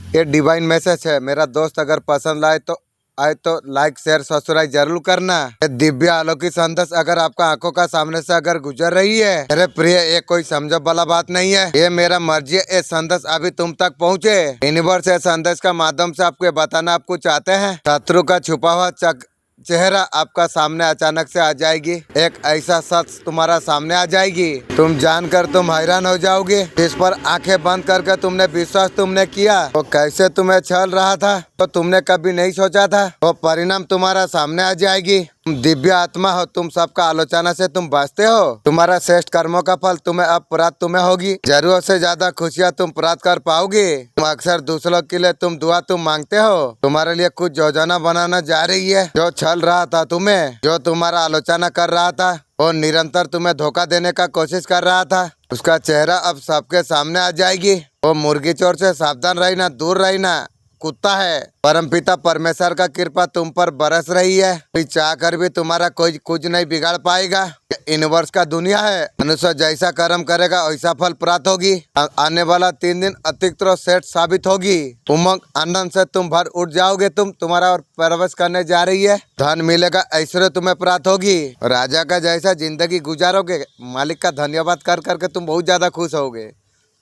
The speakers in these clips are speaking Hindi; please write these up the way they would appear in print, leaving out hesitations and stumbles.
ये डिवाइन मैसेज है। मेरा दोस्त अगर पसंद आए तो लाइक शेयर सब्सक्राइब जरूर करना। ये दिव्य अलौकिक संदेश अगर आपका आंखों का सामने से अगर गुजर रही है, मेरे प्रिय, ये कोई समझो वाला बात नहीं है। ये मेरा मर्जी है ये संदेश अभी तुम तक पहुँचे। यूनिवर्स ये संदेश का माध्यम से आपको बताना आपको चाहते हैं, शत्रु का छुपा हुआ चेहरा आपका सामने अचानक से आ जाएगी। एक ऐसा शख्स तुम्हारा सामने आ जाएगी, तुम जानकर तुम हैरान हो जाओगे। इस पर आंखें बंद करके तुमने विश्वास तुमने किया, वो कैसे तुम्हें छल रहा था तो तुमने कभी नहीं सोचा था, वो परिणाम तुम्हारा सामने आ जाएगी। तुम दिव्य आत्मा हो, तुम सबका आलोचना से तुम बचते हो। तुम्हारा श्रेष्ठ कर्मों का फल तुम्हें अब प्राप्त तुम्हें होगी। जरूरत से ज्यादा खुशियाँ तुम प्राप्त कर पाओगे। तुम अक्सर दूसरों के लिए तुम दुआ तुम मांगते हो। तुम्हारे लिए कुछ योजना बनाना जा रही है। जो छल रहा था तुम्हें, जो तुम्हारा आलोचना कर रहा था, वो निरंतर तुम्हें धोखा देने का कोशिश कर रहा था, उसका चेहरा अब सबके सामने आ जाएगी। वो मुर्गी चोर से सावधान रहना, दूर रहना, कुत्ता है। परमपिता परमेश्वर का कृपा तुम पर बरस रही है। कोई चाह कर भी तुम्हारा कोई कुछ नहीं बिगाड़ पाएगा। यूनिवर्स का दुनिया है, मनुष्य जैसा कर्म करेगा वैसा फल प्राप्त होगी। आने वाला 3 दिन अतिरिक्त सेठ साबित होगी। उमंग आनंद से तुम भर उठ जाओगे। तुम्हारा और प्रवेश करने जा रही है। धन मिलेगा, ऐश्वर्य तुम्हें प्राप्त होगी। राजा का जैसा जिंदगी गुजारोगे, मालिक का धन्यवाद कर करके तुम बहुत ज्यादा खुश होगे।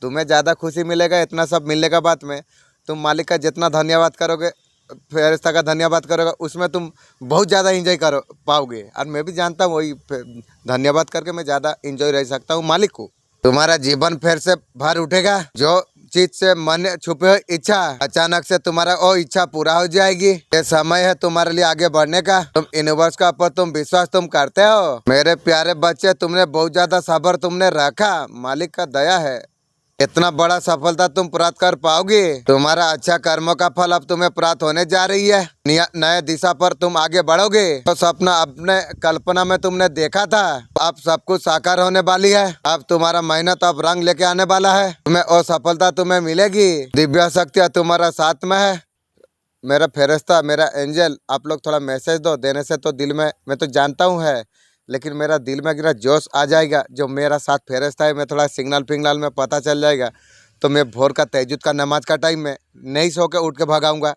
तुम्हें ज्यादा खुशी मिलेगा। इतना सब मिलने के बाद में तुम मालिक का जितना धन्यवाद करोगे, फेरिस्ता का धन्यवाद करोगे, उसमें तुम बहुत ज़्यादा इंजॉय करो पाओगे। और मैं भी जानता हूँ वही धन्यवाद करके मैं ज़्यादा इंजॉय रह सकता हूँ मालिक को। तुम्हारा जीवन फिर से भर उठेगा। जो चीज से मन छुपे हुई इच्छा, अचानक से तुम्हारा वो इच्छा पूरा हो जाएगी। ये समय है तुम्हारे लिए आगे बढ़ने का। तुम यूनिवर्स का ऊपर तुम विश्वास तुम करते हो। मेरे प्यारे बच्चे, तुमने बहुत ज्यादा सब्र तुमने रखा। मालिक का दया है। इतना बड़ा सफलता तुम प्राप्त कर पाओगे। तुम्हारा अच्छा कर्मों का फल अब तुम्हें प्राप्त होने जा रही है। नए दिशा पर तुम आगे बढ़ोगे। तो सपना अपने कल्पना में तुमने देखा था, अब सब कुछ साकार होने वाली है। अब तुम्हारा मेहनत अब रंग लेके आने वाला है। तुम्हें और सफलता तुम्हें मिलेगी। दिव्य शक्तियाँ तुम्हारा साथ में है। मेरा फेरिस्ता, मेरा एंजल, आप लोग थोड़ा मैसेज दो। देने से तो दिल में, मैं तो जानता हूँ है, लेकिन मेरा दिल में गिरा जोश आ जाएगा। जो मेरा साथ फेरिस्ता है, मैं थोड़ा सिग्नल पिंगनल में पता चल जाएगा तो मैं भोर का तहज्जुद का नमाज का टाइम में नहीं सो के उठ के भगाऊंगा।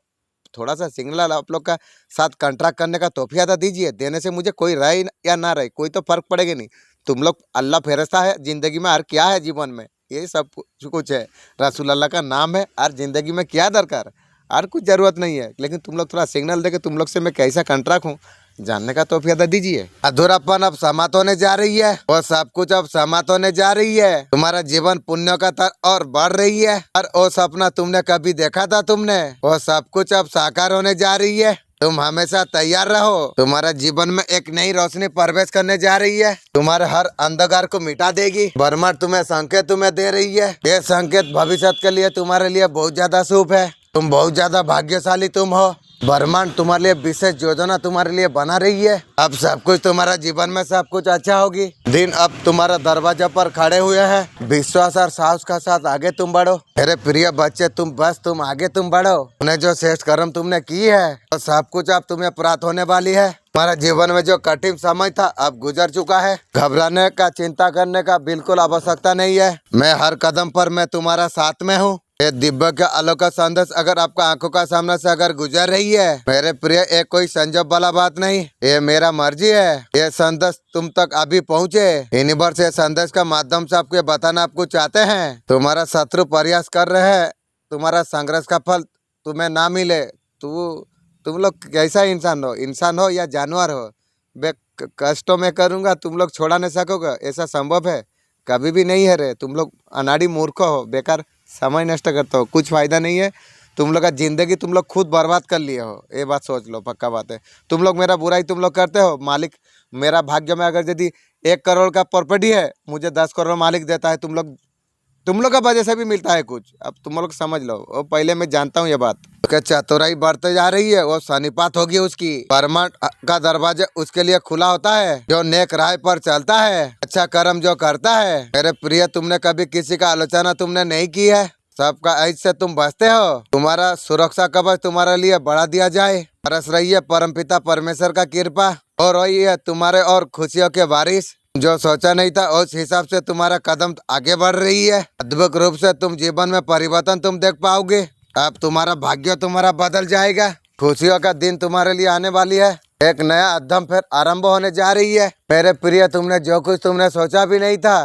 थोड़ा सा सिग्नल आप लोग का साथ कॉन्ट्रैक्ट करने का तोहफा तो दीजिए। देने से मुझे कोई रहे या ना रहे, कोई तो फर्क पड़ेगा नहीं। तुम लोग अल्लाह फेरिस्ता है जिंदगी में। और क्या है जीवन में, ये सब कुछ है। रसूल अल्लाह का नाम है। और जिंदगी में क्या दरकार, और कुछ ज़रूरत नहीं है। लेकिन तुम लोग थोड़ा सिग्नल दे के तुम लोग से मैं कैसा कॉन्ट्रैक्ट हूँ जानने का तो फायदा दीजिए। अधूरापन अब समाप्त होने जा रही है। वो सब कुछ अब समाप्त होने जा रही है। तुम्हारा जीवन पुण्य का तर और बढ़ रही है। और वो सपना तुमने कभी देखा था तुमने, वो सब कुछ अब साकार होने जा रही है। तुम हमेशा तैयार रहो। तुम्हारा जीवन में एक नई रोशनी प्रवेश करने जा रही है। तुम्हारे हर अंधकार को मिटा देगी। ब्रह्मांड तुम्हें संकेत तुम्हें दे रही है। ये संकेत भविष्य के लिए तुम्हारे लिए बहुत ज्यादा शुभ है। तुम बहुत ज्यादा भाग्यशाली तुम हो। ब्रह्मांड तुम्हारे लिए विशेष योजना तुम्हारे लिए बना रही है। अब सब कुछ तुम्हारा जीवन में सब कुछ अच्छा होगी। दिन अब तुम्हारा दरवाजा पर खड़े हुए हैं। विश्वास और साहस का साथ आगे तुम बढ़ो। मेरे प्रिय बच्चे, तुम आगे तुम बढ़ो। उन्हें जो श्रेष्ठ कर्म तुमने की है तो सब कुछ अब तुम्हें प्राप्त होने वाली है। तुम्हारा जीवन में जो कठिन समय था अब गुजर चुका है। घबराने का, चिंता करने का बिल्कुल आवश्यकता नहीं है। मैं हर कदम पर मैं तुम्हारा साथ में हूँ। ये दिव्य का अलौकिक संदेश अगर आपका आंखों का सामने से अगर गुजर रही है, मेरे प्रिय, ये कोई संजोग वाला बात नहीं, ये मेरा मर्जी है। ये संदेश तुम तक अभी पहुँचे। यूनिवर्स ये संदेश का माध्यम से आपको बताना आपको चाहते हैं, तुम्हारा शत्रु प्रयास कर रहे हैं तुम्हारा संघर्ष का फल तुम्हें ना मिले। तुम लोग कैसा इंसान हो या जानवर हो, मैं कष्टों में करूँगा, तुम लोग छोड़ा नहीं सकोगे, ऐसा संभव है? कभी भी नहीं है रे। तुम लोग अनाड़ी मूर्ख हो, बेकार समय नष्ट करते हो, कुछ फायदा नहीं है। तुम लोग का जिंदगी तुम लोग खुद बर्बाद कर लिए हो, ये बात सोच लो, पक्का बात है। तुम लोग मेरा बुराई तुम लोग करते हो। मालिक मेरा भाग्य में अगर यदि 1 करोड़ का प्रॉपर्टी है, मुझे 10 करोड़ मालिक देता है। तुम लोग का वजह से भी मिलता है कुछ। अब तुम लोग समझ लो। वो पहले मैं जानता हूँ ये बात। उसके चतुराई बढ़ते जा रही है, वो सनिपात होगी उसकी। ब्रह्मांड का दरवाजा उसके लिए खुला होता है जो नेक राह पर चलता है, अच्छा कर्म जो करता है। मेरे प्रिय, तुमने कभी किसी का आलोचना तुमने नहीं की है। सबका ऐसे से तुम बचते हो। तुम्हारा सुरक्षा कवच तुम्हारे लिए बढ़ा दिया जाए। बरस रही है परमपिता परमेश्वर का कृपा, और रही है तुम्हारे और खुशियों के बारिश। जो सोचा नहीं था उस हिसाब से तुम्हारा कदम आगे बढ़ रही है। अद्भुत रूप से तुम जीवन में परिवर्तन तुम देख पाओगे। अब तुम्हारा भाग्य तुम्हारा बदल जाएगा। खुशियों का दिन तुम्हारे लिए आने वाली है। एक नया अध्ययन फिर आरंभ होने जा रही है। मेरे प्रिय, तुमने जो कुछ तुमने सोचा भी नहीं था,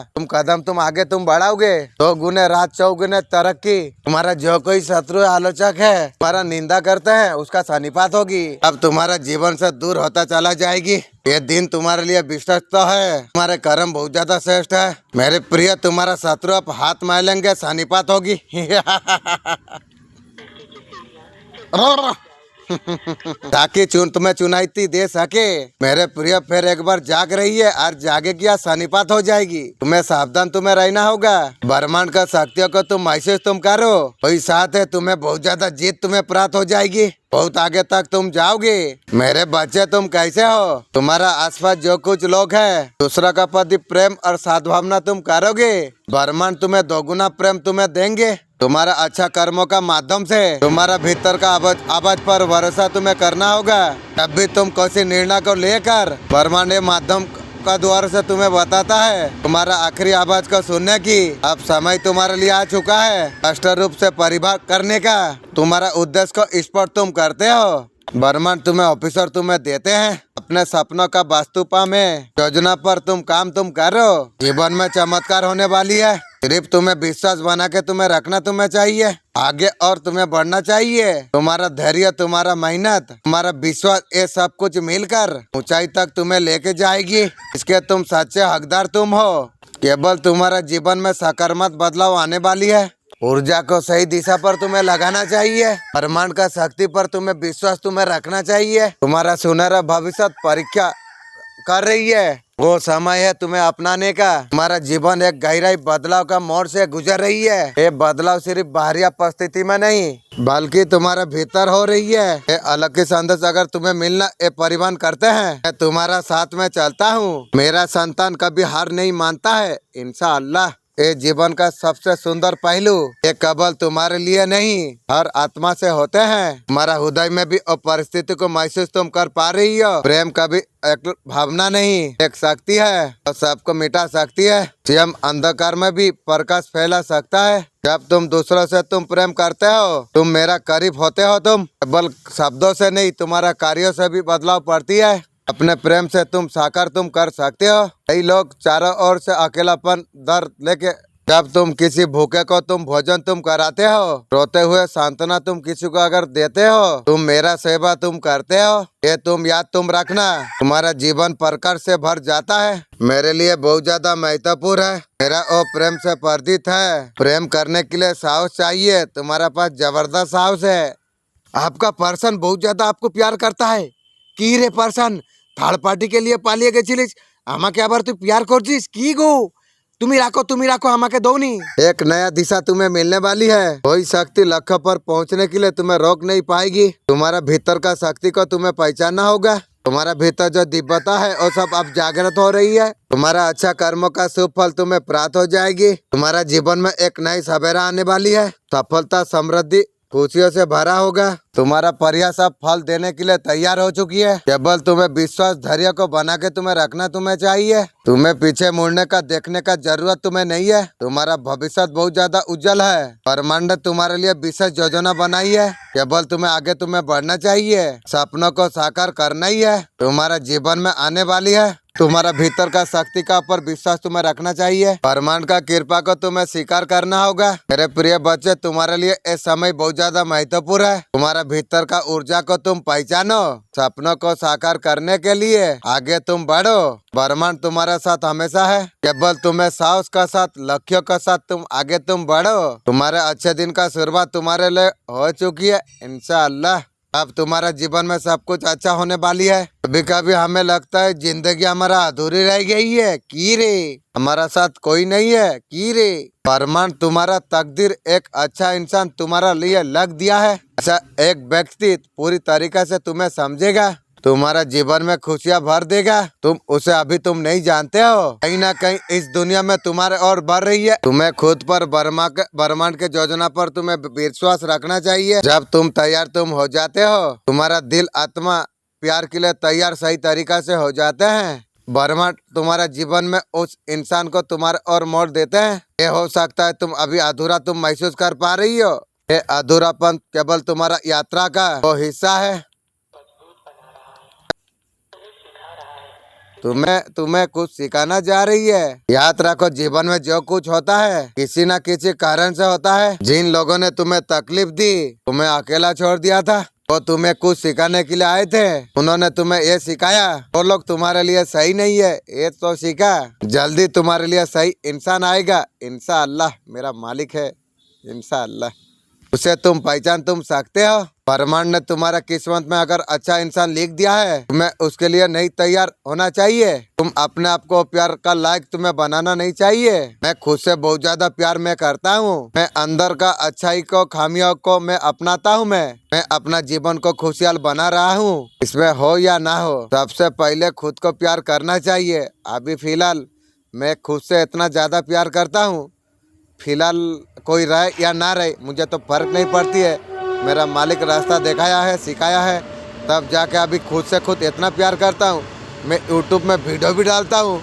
तुम आगे बढ़ाओगे। 2 गुने रात 4 गुने तरक्की। तुम्हारा जो कोई शत्रु आलोचक है, तुम्हारा निंदा करते हैं, उसका सन्निपात होगी। अब तुम्हारा जीवन से दूर होता चला जाएगी। ये दिन तुम्हारे लिए विश्वस्त है। तुम्हारे कर्म बहुत ज्यादा श्रेष्ठ है। मेरे प्रिय, तुम्हारा शत्रु अब हाथ मारेंगे, सन्निपात होगी। ताकि तुम्हें चुनौती दे सके। मेरे प्रिय, फिर एक बार जाग रही है और जागेगी या सन्निपात हो जाएगी। तुम्हें सावधान तुम्हें रहना होगा। ब्रह्मांड का शक्तियों को तुम महसूस करो। वही साथ है, तुम्हें बहुत ज्यादा जीत तुम्हें प्राप्त हो जाएगी। बहुत आगे तक तुम जाओगे। मेरे बच्चे, तुम कैसे हो? तुम्हारा आसपास जो कुछ लोग हैं, दूसरा का प्रति प्रेम और सद्भावना तुम करोगे। ब्रह्मांड तुम्हें 2 गुना प्रेम तुम्हें देंगे। तुम्हारा अच्छा कर्मों का माध्यम से तुम्हारा भीतर का आवाज पर भरोसा तुम्हें करना होगा। तब भी तुम किसी निर्णय को लेकर ब्रह्मांड माध्यम का द्वार से तुम्हें बताता है तुम्हारा आखिरी आवाज को सुनने की। अब समय तुम्हारे लिए आ चुका है स्पष्ट रूप से परिभाग करने का। तुम्हारा उद्देश्य को स्पष्ट तुम करते हो। ब्रह्मांड तुम्हें ऑफिसर तुम्हें देते हैं। अपने सपनों का वास्तुपा में योजना पर तुम काम करो। जीवन में चमत्कार होने वाली है। सिर्फ तुम्हें विश्वास बना के तुम्हें रखना तुम्हें चाहिए आगे, और तुम्हें बढ़ना चाहिए। तुम्हारा धैर्य, तुम्हारा मेहनत, तुम्हारा विश्वास, ये सब कुछ मिलकर ऊंचाई तक तुम्हें लेके जाएगी। इसके तुम सच्चे हकदार तुम हो। केवल तुम्हारा जीवन में सकारात्मक बदलाव आने वाली है। ऊर्जा को सही दिशा पर तुम्हें लगाना चाहिए। ब्रह्मांड का शक्ति पर तुम्हें विश्वास तुम्हें रखना चाहिए। तुम्हारा सुनहरा भविष्य परीक्षा कर रही है। वो समय है तुम्हें अपनाने का। तुम्हारा जीवन एक गहराई बदलाव का मोड़ से गुजर रही है। ये बदलाव सिर्फ बाहरी परिस्थिति में नहीं, बल्कि तुम्हारे भीतर हो रही है। ये अलग ही संदेश अगर तुम्हें मिलना ये परिवहन करते हैं। मैं तुम्हारा साथ में चलता हूँ। मेरा संतान कभी हार नहीं मानता है। इंशाअल्लाह ये जीवन का सबसे सुंदर पहलू ये केवल तुम्हारे लिए नहीं, हर आत्मा से होते हैं। तुम्हारा हृदय में भी और परिस्थिति को महसूस तुम कर पा रही हो। प्रेम कभी एक भावना नहीं, एक शक्ति है और सबको मिटा सकती है। स्वयं अंधकार में भी प्रकाश फैला सकता है। जब तुम दूसरों से तुम प्रेम करते हो, तुम मेरा करीब होते हो। तुम केवल शब्दों से नहीं, तुम्हारा कार्यों से भी बदलाव पड़ती है। अपने प्रेम से तुम साकार तुम कर सकते हो। कई लोग चारों ओर से अकेलापन दर्द लेके, जब तुम किसी भूखे को तुम भोजन तुम कराते हो, रोते हुए सांत्वना तुम किसी को अगर देते हो, तुम मेरा सेवा तुम करते हो, ये तुम याद तुम रखना। तुम्हारा जीवन प्रकाश से भर जाता है। मेरे लिए बहुत ज्यादा महत्वपूर्ण है। मेरा वो प्रेम से वर्धित है। प्रेम करने के लिए साहस चाहिए। तुम्हारा पास जबरदस्त साहस है। आपका पर्सन बहुत ज्यादा आपको प्यार करता है। की रे पर्सन थर्ड पार्टी के लिए पालिए गेছিলিস আমাকে আবার তুই प्यार করছিস কি गो? তুমি রাখো আমাকে दौनी। एक नया दिशा तुम्हें मिलने वाली है। कोई शक्ति लक्ष्य पर पहुंचने के लिए तुम्हें रोक नहीं पाएगी। तुम्हारा भीतर का शक्ति को तुम्हें पहचानना होगा। तुम्हारा भीतर जो दिव्यता है वो सब अब जागृत हो रही है। तुम्हारा अच्छा कर्मों का शुभ फल तुम्हें प्राप्त हो जाएगी। तुम्हारा जीवन में एक नई सवेरा आने वाली है। सफलता, समृद्धि, खुशियों से भरा होगा। तुम्हारा प्रयास अब फल देने के लिए तैयार हो चुकी है। केवल तुम्हें विश्वास, धैर्य को बना के तुम्हें रखना तुम्हें चाहिए। तुम्हें पीछे मुड़ने का, देखने का जरूरत तुम्हें नहीं है। तुम्हारा भविष्य बहुत ज्यादा उज्जवल है। ब्रह्मांड ने तुम्हारे लिए विशेष योजना बनाई है। केवल तुम्हें आगे तुम्हें बढ़ना चाहिए। सपनों को साकार करना ही है। तुम्हारा जीवन में आने वाली है। तुम्हारा भीतर का शक्ति का ऊपर विश्वास तुम्हें रखना चाहिए। ब्रह्मांड का कृपा को तुम्हें स्वीकार करना होगा। मेरे प्रिय बच्चे, तुम्हारे लिए ये समय बहुत ज्यादा महत्वपूर्ण है। तुम्हारा भीतर का ऊर्जा को तुम पहचानो। सपनों को साकार करने के लिए आगे तुम बढ़ो। ब्रह्मांड तुम्हारे साथ हमेशा है। केवल तुम्हें साहस का साथ, लक्ष्यों का साथ तुम आगे तुम बढ़ो। तुम्हारे अच्छे दिन का शुरुआत तुम्हारे लिए हो चुकी है। इंशाअल्लाह अब तुम्हारा जीवन में सब कुछ अच्छा होने वाली है। कभी कभी हमें लगता है जिंदगी हमारा अधूरी रह गई है। की रे, हमारा साथ कोई नहीं है। की रे, ब्रह्मांड तुम्हारा तकदीर एक अच्छा इंसान तुम्हारा लिए लग दिया है। अच्छा एक व्यक्ति पूरी तरीके से तुम्हें समझेगा, तुम्हारा जीवन में खुशियाँ भर देगा। तुम उसे अभी तुम नहीं जानते हो। कहीं ना कहीं इस दुनिया में तुम्हारे और बढ़ रही है। तुम्हें खुद पर ब्रह्मांड के योजना पर तुम्हें विश्वास रखना चाहिए। जब तुम तैयार तुम हो जाते हो, तुम्हारा दिल, आत्मा प्यार के लिए तैयार सही तरीका से हो जाते हैं। ब्रह्मांड तुम्हारा जीवन में उस इंसान को तुम्हारे और मोड़ देते हैं। ये हो सकता है तुम अभी अधूरा तुम महसूस कर पा रही हो, ये अधूरापन केवल तुम्हारा यात्रा का वो हिस्सा है। तुम्हें तुम्हें कुछ सिखाना जा रही है। याद रखो, जीवन में जो कुछ होता है किसी न किसी कारण से होता है। जिन लोगों ने तुम्हें तकलीफ दी, तुम्हें अकेला छोड़ दिया था, वो तुम्हें कुछ सिखाने के लिए आए थे। उन्होंने तुम्हें ये सिखाया वो लोग तुम्हारे लिए सही नहीं है, ये तो सीखा। जल्दी तुम्हारे लिए सही इंसान आएगा, इंशाअल्लाह। मेरा मालिक है, इंशाअल्लाह। उसे तुम पहचान तुम सकते हो। ब्रह्मांड ने तुम्हारा किस्मत में अगर अच्छा इंसान लिख दिया है, तुम्हें उसके लिए नहीं तैयार होना चाहिए। तुम अपने आप को प्यार का लायक तुम्हें बनाना नहीं चाहिए। मैं खुद से बहुत ज्यादा प्यार मैं करता हूँ। मैं अंदर का अच्छाई को खामियों को मैं अपनाता हूँ। मैं अपना जीवन को खुशहाल बना रहा हूँ। इसमें हो या ना हो, सबसे पहले खुद को प्यार करना चाहिए। अभी फिलहाल मैं खुद से इतना ज्यादा प्यार करता हूँ, फिलहाल कोई रहे या ना रहे मुझे तो फर्क नहीं पड़ती है। मेरा मालिक रास्ता दिखाया है, सिखाया है, तब जाके अभी खुद से खुद इतना प्यार करता हूँ। मैं यूट्यूब में वीडियो भी डालता हूँ।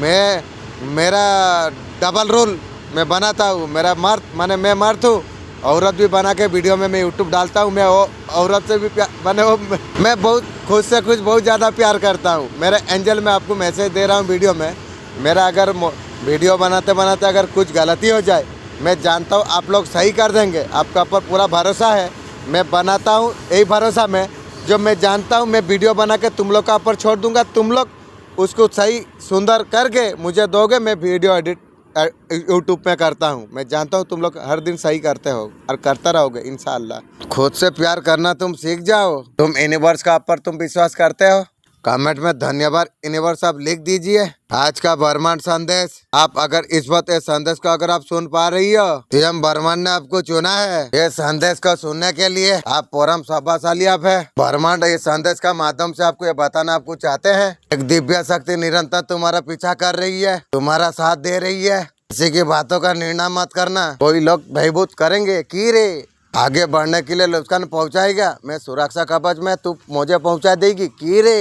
मेरा डबल रोल मैं बनाता हूँ। मेरा मर्द माने मैं मर्द हूँ, औरत भी बना के वीडियो में मैं यूट्यूब डालता हूँ। मैं वो औरत से भी प्यार माने वो मैं बहुत खुद से खुद बहुत ज़्यादा प्यार करता हूँ। मेरे एंजल में आपको मैसेज दे रहा हूँ वीडियो में। मेरा अगर वीडियो बनाते बनाते अगर कुछ गलती हो जाए, मैं जानता हूँ आप लोग सही कर देंगे। आपका ऊपर पूरा भरोसा है। मैं बनाता हूँ यही भरोसा में, जो मैं जानता हूँ मैं वीडियो बना के तुम लोग का ऊपर छोड़ दूंगा। तुम लोग उसको सही सुंदर करके मुझे दोगे। मैं वीडियो एडिट यूट्यूब में करता हूँ। मैं जानता हूँ तुम लोग हर दिन सही करते हो और करते रहोगे इंशाल्लाह। खुद से प्यार करना तुम सीख जाओ। तुम यूनिवर्स का ऊपर तुम विश्वास करते हो? कमेंट में धन्यवाद यूनिवर्स आप लिख दीजिए। आज का ब्रह्मांड संदेश, आप अगर इस वक्त इस संदेश को अगर आप सुन पा रही हो, तो हम ब्रह्मांड ने आपको चुना है। ये संदेश को सुनने के लिए आप परम सौभाग्यशाली आप है। ब्रह्मांड इस संदेश का माध्यम से आपको ये बताना आपको चाहते हैं, एक दिव्य शक्ति निरंतर तुम्हारा पीछा कर रही है, तुम्हारा साथ दे रही है। किसी की बातों का निर्णय मत करना। कोई लोग भयभूत करेंगे कि रे आगे बढ़ने के लिए नुकसान पहुंचाएगा, मैं सुरक्षा कवच में तू मुझे पहुंचा देगी कि रे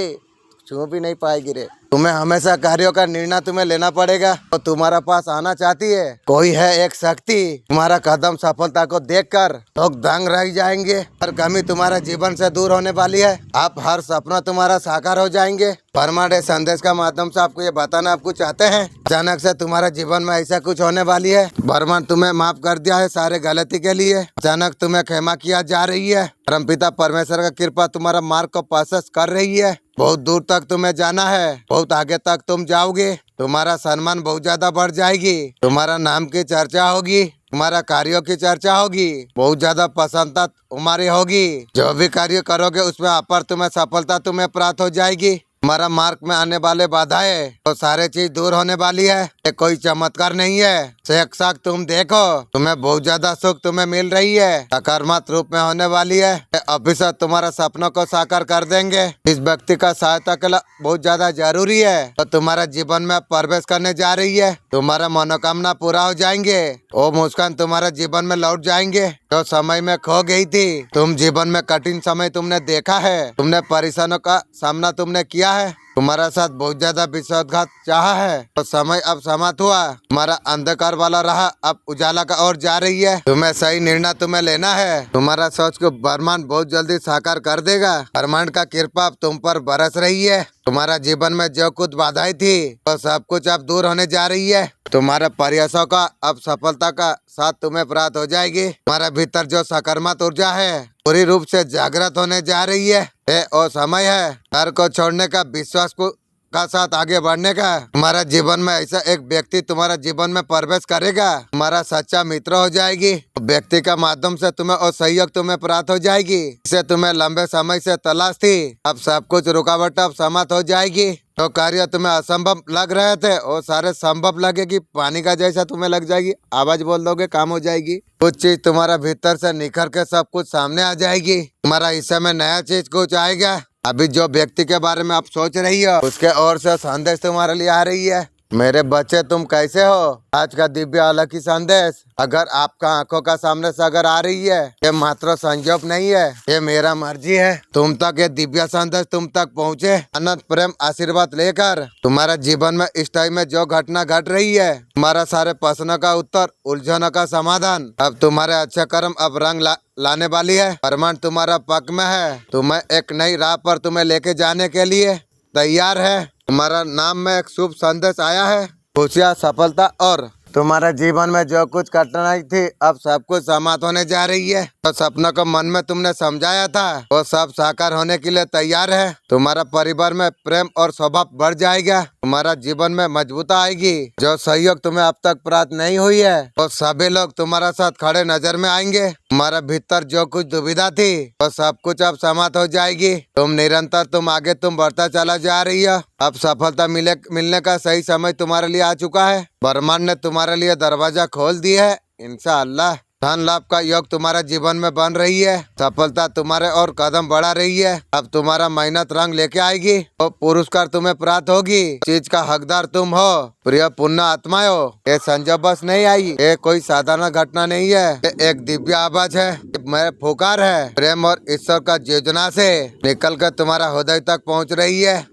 छू भी नहीं पाएगी रे। तुम्हें हमेशा कार्यों का निर्णय तुम्हें लेना पड़ेगा। तो तुम्हारा पास आना चाहती है कोई है एक शक्ति, तुम्हारा कदम सफलता को देखकर लोग दंग रह जाएंगे। हर कमी तुम्हारा जीवन से दूर होने वाली है। आप हर सपना तुम्हारा साकार हो जाएंगे। ब्रह्मांड संदेश का माध्यम से आपको ये बताना आपको चाहते हैं, अचानक से तुम्हारे जीवन में ऐसा कुछ होने वाली है। ब्रह्मांड तुम्हें माफ कर दिया है सारे गलती के लिए। अचानक तुम्हें क्षमा किया जा रही है। परमपिता परमेश्वर का कृपा तुम्हारा मार्ग को पास कर रही है। बहुत दूर तक तुम्हें जाना है, बहुत आगे तक तुम जाओगे। तुम्हारा सम्मान बहुत ज्यादा बढ़ जाएगी। तुम्हारा नाम की चर्चा होगी, तुम्हारा कार्यों की चर्चा होगी, बहुत ज्यादा प्रसन्नता तुम्हारी होगी। जो भी कार्य करोगे उसमें अपर तुम्हें सफलता तुम्हें प्राप्त हो जाएगी। तुम्हारा मार्ग में आने वाले बाधाएं तो सारे चीज दूर होने वाली है। ये कोई चमत्कार नहीं है, साक्षात तुम देखो। तुम्हें बहुत ज्यादा सुख तुम्हें मिल रही है, सकारात्मक रूप में होने वाली है। ऑफिसर तुम्हारा सपनों को साकार कर देंगे। इस व्यक्ति का सहायता के लिए बहुत ज्यादा जरूरी है। तो तुम्हारा जीवन में प्रवेश करने जा रही है। तुम्हारा मनोकामना पूरा हो जाएंगे। वो मुस्कान तुम्हारे जीवन में लौट जाएंगे जो समय में खो गई थी। तुम जीवन में कठिन समय तुमने देखा है, तुमने परेशानियों का सामना तुमने किया है। तुम्हारा साथ बहुत ज्यादा विश्वासघात चाहा है, तो समय अब समाप्त हुआ। तुम्हारा अंधकार वाला रहा अब उजाला का ओर जा रही है। तुम्हें सही निर्णय तुम्हें लेना है। तुम्हारा सोच को ब्रह्मांड बहुत जल्दी साकार कर देगा। ब्रह्मांड का कृपा अब तुम पर बरस रही है। तुम्हारा जीवन में जो कुछ बाधाएं थी वो सब कुछ अब दूर होने जा रही है। तुम्हारे प्रयासों का अब सफलता का साथ तुम्हें प्राप्त हो जाएगी। तुम्हारे भीतर जो सकारात्मक ऊर्जा है पूरी रूप से जागृत होने जा रही है। और समय है डर को छोड़ने का, विश्वास को का साथ आगे बढ़ने का। तुम्हारा जीवन में ऐसा एक व्यक्ति तुम्हारा जीवन में प्रवेश करेगा, तुम्हारा सच्चा मित्र हो जाएगी। व्यक्ति का माध्यम से तुम्हें और सहयोग तुम्हें प्राप्त हो जाएगी। इसे तुम्हें लंबे समय से तलाश थी। अब सब कुछ रुकावट अब समाप्त हो जाएगी। तो कार्य तुम्हें असंभव लग रहे थे वो सारे संभव लगेगी। पानी का जैसा तुम्हें लग जाएगी, आवाज बोल दोगे काम हो जाएगी। कुछ चीज तुम्हारा भीतर से निखर के सब कुछ सामने आ जाएगी। तुम्हारा हिस्से में नया चीज कुछ आएगा। अभी जो व्यक्ति के बारे में आप सोच रही हो उसके ओर से संदेश तुम्हारे लिए आ रही है। मेरे बच्चे तुम कैसे हो। आज का दिव्य अलौकिक संदेश अगर आपका आंखों का सामने से अगर आ रही है, ये मात्र संजोग नहीं है, ये मेरा मर्जी है। तुम तक ये दिव्य संदेश तुम तक पहुँचे अनंत प्रेम आशीर्वाद लेकर। तुम्हारा जीवन में इस टाइम में जो घटना घट रही है, तुम्हारा सारे प्रश्नों का उत्तर, उलझनों का समाधान, अब तुम्हारे अच्छे कर्म अब रंग लाने वाली है। प्रमाण तुम्हारा पक्ष में है। तुम्हें एक नई राह पर तुम्हें लेके जाने के लिए तैयार है। तुम्हारा नाम में एक शुभ संदेश आया है, खुशियाँ, सफलता, और तुम्हारे जीवन में जो कुछ कठिनाई थी अब सब कुछ समाप्त होने जा रही है। तो सपनों को मन में तुमने समझाया था वो सब साकार होने के लिए तैयार है। तुम्हारा परिवार में प्रेम और स्वभाव बढ़ जाएगा। तुम्हारा जीवन में मजबूता आएगी। जो सहयोग तुम्हें अब तक प्राप्त नहीं हुई है वो सभी लोग तुम्हारा साथ खड़े नजर में आएंगे। तुम्हारे भीतर जो कुछ दुविधा थी वो सब कुछ अब समाप्त हो जाएगी। तुम निरंतर तुम आगे तुम बढ़ता चला जा रही हो। अब सफलता मिलने का सही समय तुम्हारे लिए आ चुका है। ब्रह्मांड ने तुम्हारे लिए दरवाजा खोल दिया है। इंशाअल्लाह धन लाभ का योग तुम्हारे जीवन में बन रही है। सफलता तुम्हारे और कदम बढ़ा रही है। अब तुम्हारा मेहनत रंग लेके आएगी और पुरस्कार तुम्हें प्राप्त होगी। चीज का हकदार तुम हो। प्रिय पुण्य आत्माएं हो, ये संजोग बस नहीं आई, ये कोई साधारण घटना नहीं है, ये एक दिव्य आवाज है, मैं पुकार है। प्रेम और ईश्वर का योजना से निकल कर तुम्हारा हृदय तक पहुँच रही है।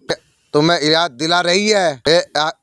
तुम्हें याद दिला रही है ये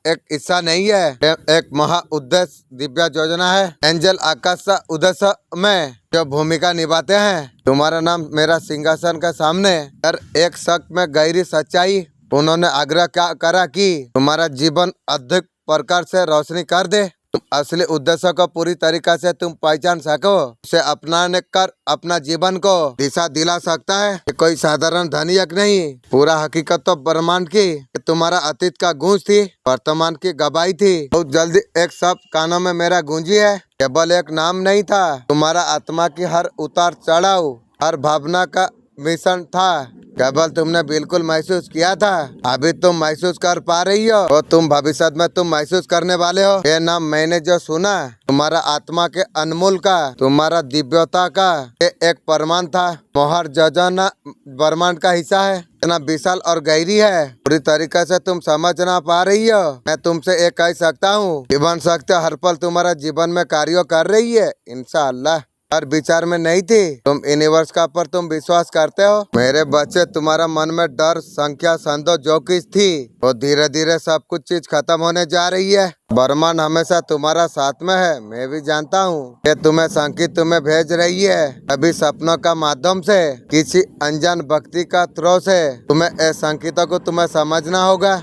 एक हिस्सा नहीं है, ये एक महा उद्देश्य दिव्य योजना है। एंजल आकाश उद्देश्य में जो भूमिका निभाते हैं। तुम्हारा नाम मेरा सिंहासन के सामने हर एक शख्स में गहरी सच्चाई। उन्होंने आग्रह क्या करा कि तुम्हारा जीवन अधिक प्रकार से रोशनी कर दे। तुम असली उद्देश्य को पूरी तरीका से तुम पहचान सको, उसे अपनाने कर अपना जीवन को दिशा दिला सकता है। ये कोई साधारण धनिक नहीं, पूरा हकीकत तो ब्रह्मांड की तुम्हारा अतीत का गूंज थी, वर्तमान की गवाही थी। बहुत जल्दी एक शब्द कानों में मेरा गूंजी है। केवल एक नाम नहीं था, तुम्हारा आत्मा की हर उतार चढ़ाव, हर भावना का मिशन था। केवल तुमने बिल्कुल महसूस किया था, अभी तुम महसूस कर पा रही हो और तुम भविष्य में तुम महसूस करने वाले हो। ये नाम मैंने जो सुना, तुम्हारा आत्मा के अनमोल का, तुम्हारा दिव्यता का ये एक प्रमाण था। मोहर जजना ब्रह्मांड का हिस्सा है, इतना विशाल और गहरी है, पूरी तरीके से तुम समझ ना पा रही हो। मैं तुमसे एक कह सकता हूँ, जीवन शक्ति हर पल तुम्हारा जीवन में कार्य कर रही है। इंशाअल्लाह हर विचार में नहीं थी, तुम यूनिवर्स का पर तुम विश्वास करते हो। मेरे बच्चे तुम्हारा मन में डर, संख्या, संदेह जो कुछ थी वो धीरे धीरे सब कुछ चीज खत्म होने जा रही है। ब्रह्मांड हमेशा तुम्हारा साथ में है। मैं भी जानता हूँ कि तुम्हें संकेत तुम्हें भेज रही है। अभी सपनों का माध्यम से, किसी अनजान व्यक्ति का थ्रो से तुम्हें इस संकेतों को तुम्हें समझना होगा।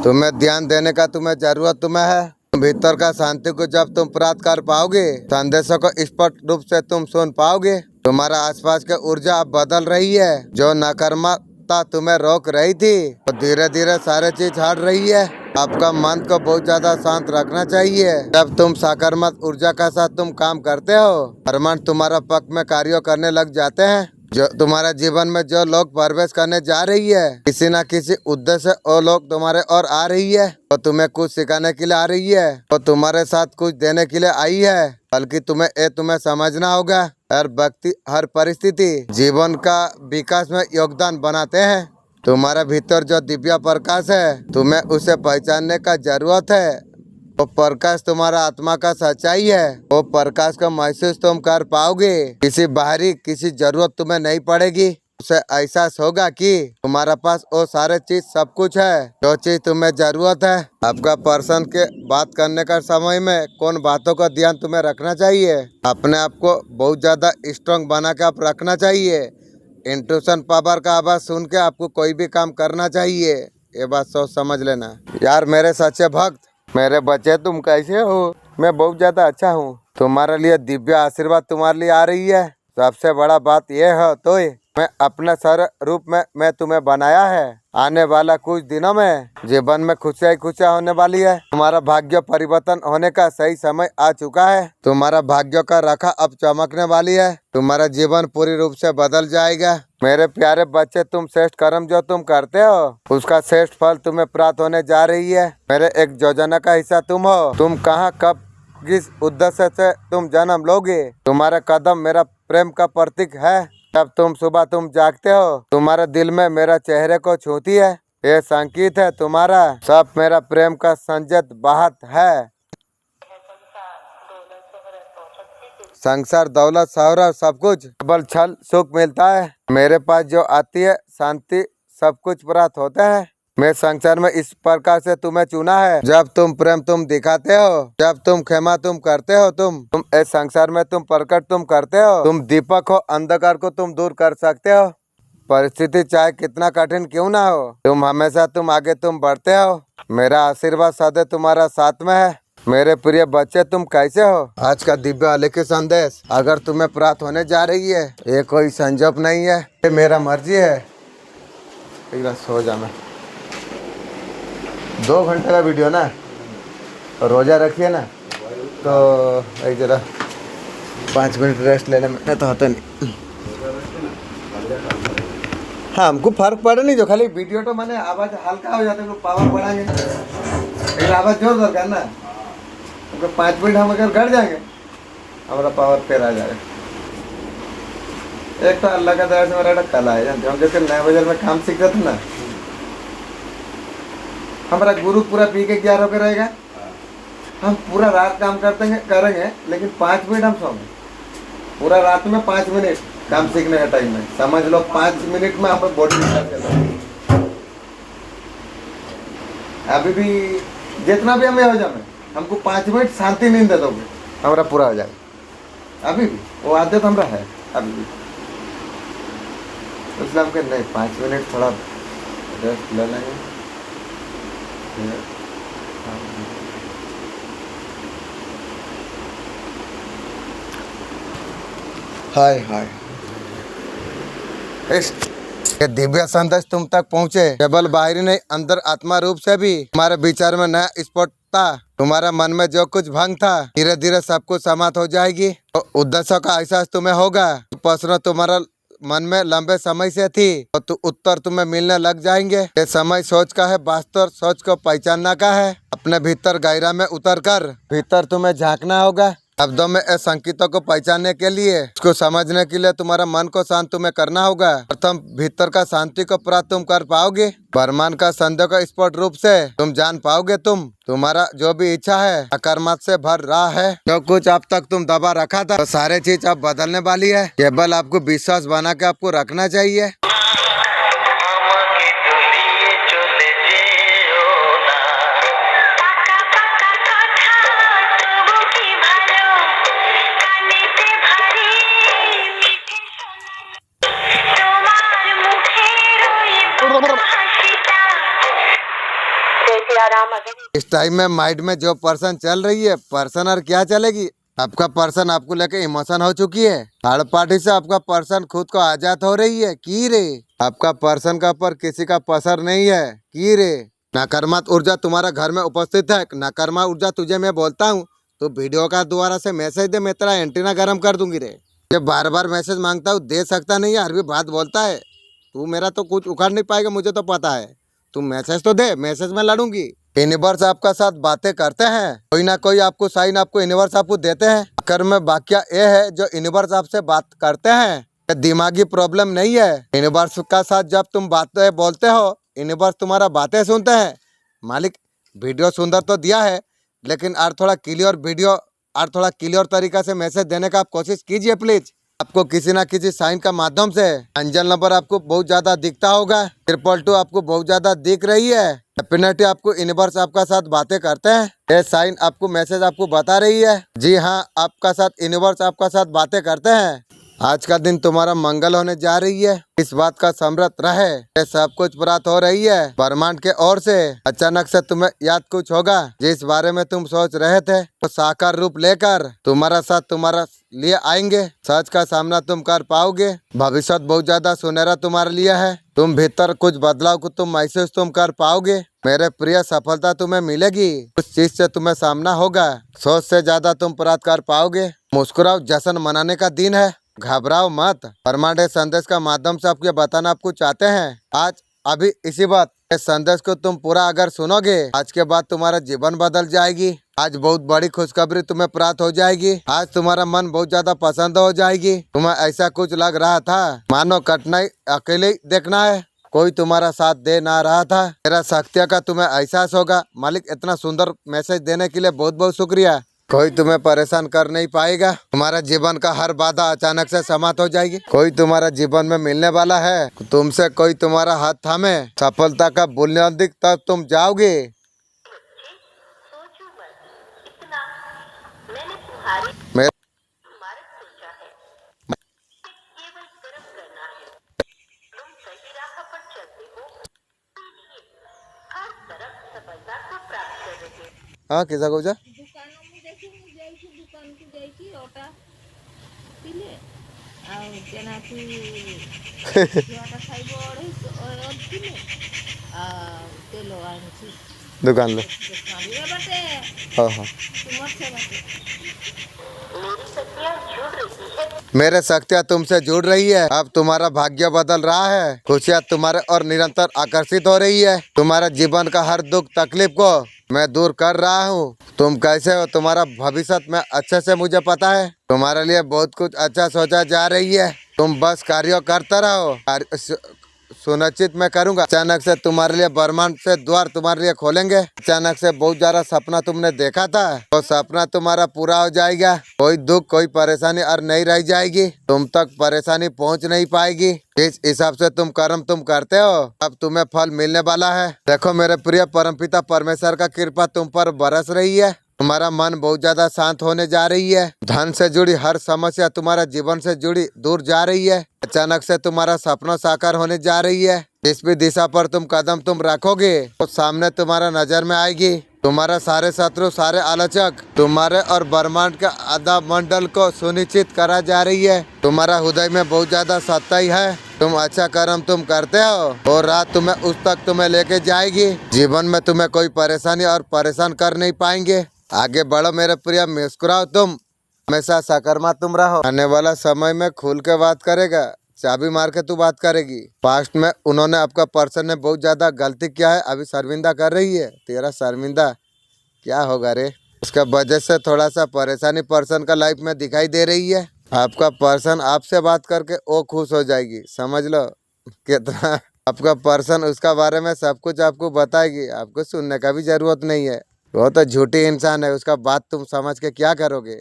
तुम्हें ध्यान देने का तुम्हें जरूरत तुम्हें है। भीतर का शांति को जब तुम प्राप्त कर पाओगे, संदेशों को स्पष्ट रूप से तुम सुन पाओगे। तुम्हारा आसपास की ऊर्जा अब बदल रही है। जो नकारात्मकता तुम्हें रोक रही थी तो धीरे धीरे सारे चीज हट रही है। आपका मन को बहुत ज्यादा शांत रखना चाहिए। जब तुम सकारात्मक ऊर्जा के साथ तुम काम करते हो, ब्रह्मांड तुम्हारा पक्ष में कार्य करने लग जाते हैं। जो तुम्हारे जीवन में जो लोग प्रवेश करने जा रही है, किसी न किसी उद्देश्य वो लोग तुम्हारे और आ रही है। वो तुम्हें कुछ सिखाने के लिए आ रही है, वो तुम्हारे साथ कुछ देने के लिए आई है। बल्कि तुम्हें समझना होगा, हर व्यक्ति, हर परिस्थिति जीवन का विकास में योगदान बनाते हैं। तुम्हारे भीतर जो दिव्य प्रकाश है, तुम्हें उसे पहचानने का जरूरत है। वो प्रकाश तुम्हारा आत्मा का सच्चाई है। वो प्रकाश का महसूस तुम कर पाओगे। किसी बाहरी किसी जरूरत तुम्हें नहीं पड़ेगी। उसे एहसास होगा कि तुम्हारे पास वो सारे चीज सब कुछ है जो चीज तुम्हें जरूरत है। आपका पर्सन के बात करने का समय में कौन बातों का ध्यान तुम्हें रखना चाहिए। अपने आप को बहुत ज्यादा स्ट्रांग बना के आप रखना चाहिए। इंट्यूशन पावर का आवाज सुन के आपको कोई भी काम करना चाहिए। ये बात सोच समझ लेना। यार मेरे सच्चे भक्त, मेरे बच्चे तुम कैसे हो। मैं बहुत ज्यादा अच्छा हूँ। तुम्हारे लिए दिव्य आशीर्वाद तुम्हारे लिए आ रही है। सबसे बड़ा बात यह है तो मैं अपने सारे रूप में मैं तुम्हें बनाया है। आने वाला कुछ दिनों में जीवन में खुशियाँ ही खुशियाँ होने वाली है। तुम्हारा भाग्य परिवर्तन होने का सही समय आ चुका है। तुम्हारा भाग्य का रेखा अब चमकने वाली है। तुम्हारा जीवन पूरी रूप से बदल जाएगा। मेरे प्यारे बच्चे, तुम श्रेष्ठ कर्म जो तुम करते हो उसका श्रेष्ठ फल तुम्हें प्राप्त होने जा रही है। मेरे एक योजना का हिस्सा तुम हो। तुम कहाँ कब किस उद्देश्य से तुम जन्म लोगे। तुम्हारा कदम मेरा प्रेम का प्रतीक है। जब तुम सुबह तुम जागते हो तुम्हारे दिल में मेरा चेहरे को छूती है। ये संकेत है तुम्हारा सब मेरा प्रेम का संजत बात है। संसार दौलत शौहरत सब कुछ केवल छल सुख मिलता है। मेरे पास जो आती है शांति सब कुछ प्राप्त होता है। मैं संसार में इस प्रकार से तुम्हें चुना है। जब तुम प्रेम तुम दिखाते हो, जब तुम क्षमा तुम करते हो, तुम इस संसार में तुम प्रकट तुम करते हो। तुम दीपक हो, अंधकार को तुम दूर कर सकते हो। परिस्थिति चाहे कितना कठिन क्यों ना हो, तुम हमेशा तुम आगे तुम बढ़ते हो। मेरा आशीर्वाद सदैव तुम्हारा साथ में है। मेरे प्रिय बच्चे, तुम कैसे हो। आज का दिव्य अलौकिक संदेश अगर तुम्हें प्राप्त होने जा रही है, ये कोई संजोग नहीं है, ये मेरा मर्जी है। एक बार सो जा। मैं 2 घंटे का वीडियो ना, रोजा रखिए ना, तो एक जरा 5 मिनट रेस्ट लेने में तो होता नहीं। हाँ, हमको फर्क पड़े नहीं, जो खाली वीडियो तो मैंने आवाज़ हल्का हो जाता है, पावर बढ़ाएंगे, लेकिन आवाज़ जोर जोर करना। तो 5 मिनट हम अगर घट जाएंगे हमारा पावर फिर आ जाएगा। एक तो अल्लाह का दया से मेरा कल आए जानते हम जैसे 9 बजे में काम सीखते थे ना, हमारा गुरु पूरा पी के 11 होकर रहेगा। हम पूरा रात काम करेंगे लेकिन 5 मिनट हम सोएंगे। पूरा रात में 5 मिनट काम सीखने का टाइम है, समझ लो 5 मिनट में हम बॉडी डिस्चार्ज कर लेंगे। अभी भी जितना भी हमें हो जाए, हमको 5 मिनट शांति नींद दे दोगे, हमारा पूरा हो जाएगा। अभी भी वो आदत हमारा है अभी भी, इसलिए हम नहीं 5 मिनट थोड़ा रेस्ट ले लेंगे। हाय हाय, इस ये दिव्य संदेश तुम तक पहुँचे केवल बाहरी नहीं, अंदर आत्मा रूप से भी तुम्हारे विचार में नया स्पॉट था। तुम्हारा मन में जो कुछ भंग था धीरे धीरे सब कुछ समाप्त हो जाएगी। तो उद्देश्य का एहसास तुम्हें होगा। प्रश्न तुम्हारा मन में लंबे समय से थी और तो उत्तर तुम्हें मिलने लग जाएंगे। ये समय सोच का है, वास्तव सोच को पहचानना का है। अपने भीतर गहरा में उतरकर भीतर तुम्हें झांकना होगा। शब्दों में इस संकेतों को पहचानने के लिए, उसको समझने के लिए तुम्हारा मन को शांत तुम्हें करना होगा। प्रथम भीतर का शांति को प्राप्त तुम कर पाओगे। ब्रह्मांड का संदेह का स्पष्ट रूप से तुम जान पाओगे। तुम्हारा जो भी इच्छा है अकर्मत से भर रहा है। जो कुछ अब तक तुम दबा रखा था, तो सारे चीज अब बदलने वाली है। केवल आपको विश्वास बना के आपको रखना चाहिए। इस टाइम में माइंड में जो पर्सन चल रही है, पर्सन और क्या चलेगी, आपका पर्सन आपको लेके इमोशन हो चुकी है। थर्ड पार्टी से आपका पर्सन खुद को आजाद हो रही है की रे। आपका पर्सन का पर किसी का पसर नहीं है की रे। नकारात्मक ऊर्जा तुम्हारा घर में उपस्थित है। नकारात्मक ऊर्जा तुझे मैं बोलता हूँ तो वीडियो का द्वारा से मैसेज दे, मैं तेरा एंटीना गर्म कर दूंगी रे। ये बार बार मैसेज मांगता हूँ, दे सकता नहीं है, हर भी बात बोलता है। तू मेरा तो कुछ उखाड़ नहीं पाएगा, मुझे तो पता है। तू मैसेज तो दे, मैसेज में लड़ूंगी। यूनिवर्स आपका साथ बातें करते हैं, कोई ना कोई आपको साइन आपको यूनिवर्स आपको देते हैं। आखिर में वाक्य ये है जो यूनिवर्स आपसे बात करते हैं, ये दिमागी प्रॉब्लम नहीं है। यूनिवर्स का साथ जब तुम बातें बोलते हो, यूनिवर्स तुम्हारा बातें सुनते हैं। मालिक वीडियो सुंदर तो दिया है, लेकिन और थोड़ा क्लियर वीडियो और थोड़ा क्लियर तरीका से मैसेज देने का आप कोशिश कीजिए प्लीज। आपको किसी ना किसी साइन का माध्यम से अंजल नंबर आपको बहुत ज्यादा दिखता होगा, 222 आपको बहुत ज्यादा दिख रही है। डेफिनेटली आपको यूनिवर्स आपका साथ बातें करते हैं। ये साइन आपको मैसेज आपको बता रही है। जी हाँ, आपका साथ यूनिवर्स आपका साथ बातें करते हैं। आज का दिन तुम्हारा मंगल होने जा रही है, इस बात का समृद्ध रहे। ये सब कुछ प्राप्त हो रही है ब्रह्मांड के ओर से। अचानक से तुम्हें याद कुछ होगा जिस बारे में तुम सोच रहे थे, तो साकार रूप लेकर तुम्हारा साथ तुम्हारा लिए आएंगे। सच का सामना तुम कर पाओगे। भविष्य बहुत ज्यादा सुनहरा तुम्हारे लिए है। तुम भीतर कुछ बदलाव को तुम महसूस तुम कर पाओगे। मेरे प्रिय, सफलता तुम्हें मिलेगी। उस चीज से तुम्हें सामना होगा। सोच से ज्यादा तुम प्राप्त कर पाओगे। मुस्कुराओ, जश्न मनाने का दिन है। घबराओ मत। ब्रह्मांड संदेश का माध्यम से आपको बताना आपको चाहते हैं आज अभी इसी बात। इस संदेश को तुम पूरा अगर सुनोगे, आज के बाद तुम्हारा जीवन बदल जाएगी। आज बहुत बड़ी खुशखबरी तुम्हें प्राप्त हो जाएगी। आज तुम्हारा मन बहुत ज्यादा पसंद हो जाएगी। तुम्हें ऐसा कुछ लग रहा था मानो कठिनाई अकेले ही देखना है, कोई तुम्हारा साथ दे ना रहा था। मेरा शक्तियों का तुम्हें एहसास होगा। मालिक, इतना सुंदर मैसेज देने के लिए बहुत बहुत शुक्रिया। कोई तुम्हें परेशान कर नहीं पाएगा। तुम्हारा जीवन का हर बाधा अचानक से समाप्त हो जाएगी। कोई तुम्हारा जीवन में मिलने वाला है। तुमसे कोई तुम्हारा हाथ थामे सफलता का बुनियादी तक तुम जाओगे। सोचो मत, इतना मैंने तुम्हारी मैं मार्ग सोचा है। केवल कर्म करना है। तुम सही राह पर चलते हो, इसीलिए हर तरफ सफलता को प्राप्त कर रहे हो। हाँ, किसा को जा दुकानों में देखी ମୁଁ ଯାଇଛି दुकान को ଯାଇଛି ଅଟା ପିଲେ ଆଉ କେନାକି ଝିଅଟା ଖାଇବ 250 କିଲେ ଆଉ ତେଲ ଆଣିଛି दुकान लो। ଦୋକାନରେ ବାଟେ हाँ हाँ, ତୁମର ସେ ବାଟେ मेरी शक्तियाँ जुड़ रही है। मेरे शक्तियाँ तुमसे जुड़ रही है। अब तुम्हारा भाग्य बदल रहा है। खुशियाँ तुम्हारे और निरंतर आकर्षित हो रही है। तुम्हारा जीवन का हर दुख तकलीफ को मैं दूर कर रहा हूँ। तुम कैसे हो, तुम्हारा भविष्य में अच्छे से मुझे पता है। तुम्हारे लिए बहुत कुछ अच्छा सोचा जा रही है। तुम बस कार्य करते रहो। सुनिश्चित मैं करूंगा। अचानक से तुम्हारे लिए ब्रह्मांड से द्वार तुम्हारे लिए खोलेंगे। अचानक से बहुत ज्यादा सपना तुमने देखा था, वो सपना तुम्हारा पूरा हो जाएगा। कोई दुख कोई परेशानी और नहीं रह जाएगी। तुम तक परेशानी पहुंच नहीं पाएगी। इस हिसाब से तुम कर्म तुम करते हो, अब तुम्हें फल मिलने वाला है। देखो मेरे प्रिय, परमपिता परमेश्वर का कृपा तुम पर बरस रही है। तुम्हारा मन बहुत ज्यादा शांत होने जा रही है। धन से जुड़ी हर समस्या तुम्हारा जीवन से जुड़ी दूर जा रही है। अचानक से तुम्हारा सपना साकार होने जा रही है। जिस भी दिशा पर तुम कदम तुम रखोगे, तो सामने तुम्हारा नजर में आएगी। तुम्हारा सारे शत्रु सारे आलोचक तुम्हारे और ब्रह्मांड के आधा मंडल को सुनिश्चित करा जा रही है। तुम्हारा हृदय में बहुत ज्यादा सच्चाई है। तुम अच्छा कर्म तुम करते हो और रात तुम्हें उस तक तुम्हें लेके जाएगी। जीवन में तुम्हें कोई परेशानी और परेशान कर नहीं पाएंगे। आगे बढ़ो मेरे प्रिय, मुस्कुराओ, तुम हमेशा सकारात्मक तुम रहो। आने वाला समय में खुल के बात करेगा, चाबी मार के तू बात करेगी। पास्ट में उन्होंने आपका पर्सन ने बहुत ज्यादा गलती किया है, अभी शर्मिंदा कर रही है। तेरा शर्मिंदा क्या होगा रे, उसका वजह से थोड़ा सा परेशानी पर्सन का लाइफ में दिखाई दे रही है। आपका पर्सन आपसे बात करके वो खुश हो जाएगी, समझ लो कितना। आपका पर्सन उसका बारे में सब कुछ आपको बताएगी, आपको सुनने का भी जरूरत नहीं है। वो तो झूठी इंसान है, उसका बात तुम समझ के क्या करोगे।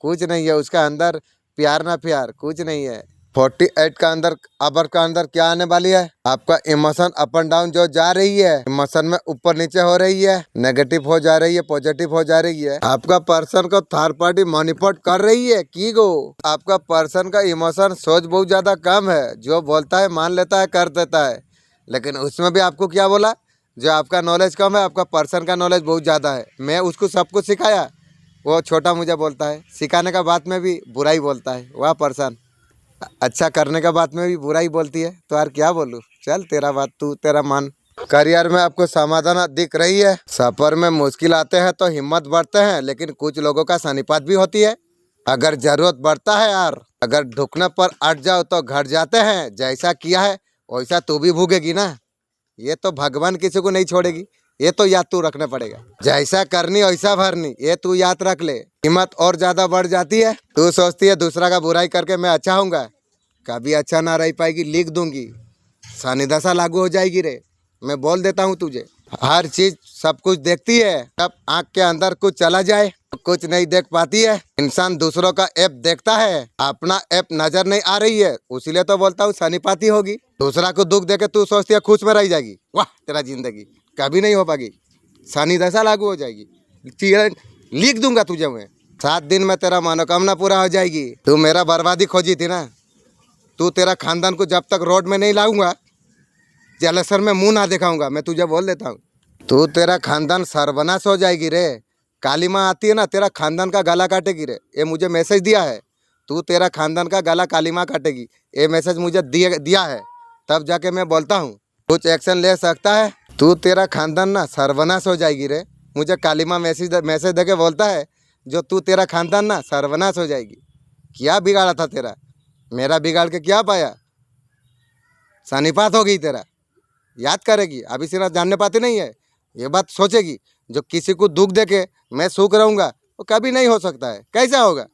कुछ नहीं है उसका अंदर, प्यार ना प्यार कुछ नहीं है। 48 का अंदर अबर का अंदर क्या आने वाली है। आपका इमोशन अप एंड डाउन जो जा रही है, इमोशन में ऊपर नीचे हो रही है, नेगेटिव हो जा रही है, पॉजिटिव हो जा रही है। आपका पर्सन को थर्ड पार्टी मैनिपुलेट कर रही है की गो। आपका पर्सन का इमोशन सोच बहुत ज्यादा कम है, जो बोलता है मान लेता है, कर देता है। लेकिन उसमें भी आपको क्या बोला, जो आपका नॉलेज कम है, आपका पर्सन का नॉलेज बहुत ज़्यादा है। मैं उसको सब कुछ सिखाया, वो छोटा मुझे बोलता है। सिखाने का बात में भी बुरा ही बोलता है। वह पर्सन अच्छा करने का बात में भी बुरा ही बोलती है। तो यार क्या बोलूँ, चल तेरा बात, तू तेरा मान। करियर में आपको समाधान दिख रही है। सफर में मुश्किल आते हैं तो हिम्मत बढ़ते हैं, लेकिन कुछ लोगों का सनीपात भी होती है। अगर जरूरत बढ़ता है यार, अगर ढुकने पर अट जाओ तो घट जाते हैं। जैसा किया है वैसा तू भी भूगेगी ना, ये तो भगवान किसी को नहीं छोड़ेगी। ये तो याद तू रखना पड़ेगा, जैसा करनी वैसा भरनी, ये तू याद रख ले। हिम्मत और ज्यादा बढ़ जाती है। तू सोचती है दूसरा का बुराई करके मैं अच्छा होऊंगा, कभी अच्छा ना रह पाएगी। लिख दूंगी, शनि दशा लागू हो जाएगी रे। मैं बोल देता हूँ तुझे, हर चीज सब कुछ देखती है। जब आँख के अंदर कुछ चला जाए तो कुछ नहीं देख पाती है। इंसान दूसरों का ऐप देखता है, अपना ऐप नजर नहीं आ रही है। इसीलिए तो बोलता हूँ शनिपाती होगी। दूसरा को दुख देके तू सोचती है खुश में रह जाएगी, वाह तेरा जिंदगी कभी नहीं हो पाएगी। शनि दशा लागू हो जाएगी। लिख दूंगा तुझे मैं, 7 दिन में तेरा मनोकामना पूरा हो जाएगी। तू मेरा बर्बादी खोजी थी ना, तू तेरा खानदान को जब तक रोड में नहीं लाऊंगा, जलेसर में मुंह ना दिखाऊंगा, मैं तुझे बोल देता हूँ। तू तेरा खानदान सर्वनाश हो जाएगी रे। काली माँ आती है ना, तेरा खानदान का गला काटेगी रे। ये मुझे मैसेज दिया है, तू तेरा खानदान का गला काली माँ काटेगी। ये मैसेज मुझे दिया है, तब जाके मैं बोलता हूँ कुछ एक्शन ले सकता है। तू तेरा खानदान ना सर्वनाश हो जाएगी रे। मुझे काली माँ मैसेज दे के बोलता है जो तू तेरा खानदान ना सर्वनाश हो जाएगी। क्या बिगाड़ा था तेरा, मेरा बिगाड़ के क्या पाया? सनीपात हो गई तेरा। याद करेगी, अभी सिर्फ जानने पाती नहीं है, ये बात सोचेगी। जो किसी को दुख देके मैं सुख रहूँगा वो कभी नहीं हो सकता है। कैसा होगा?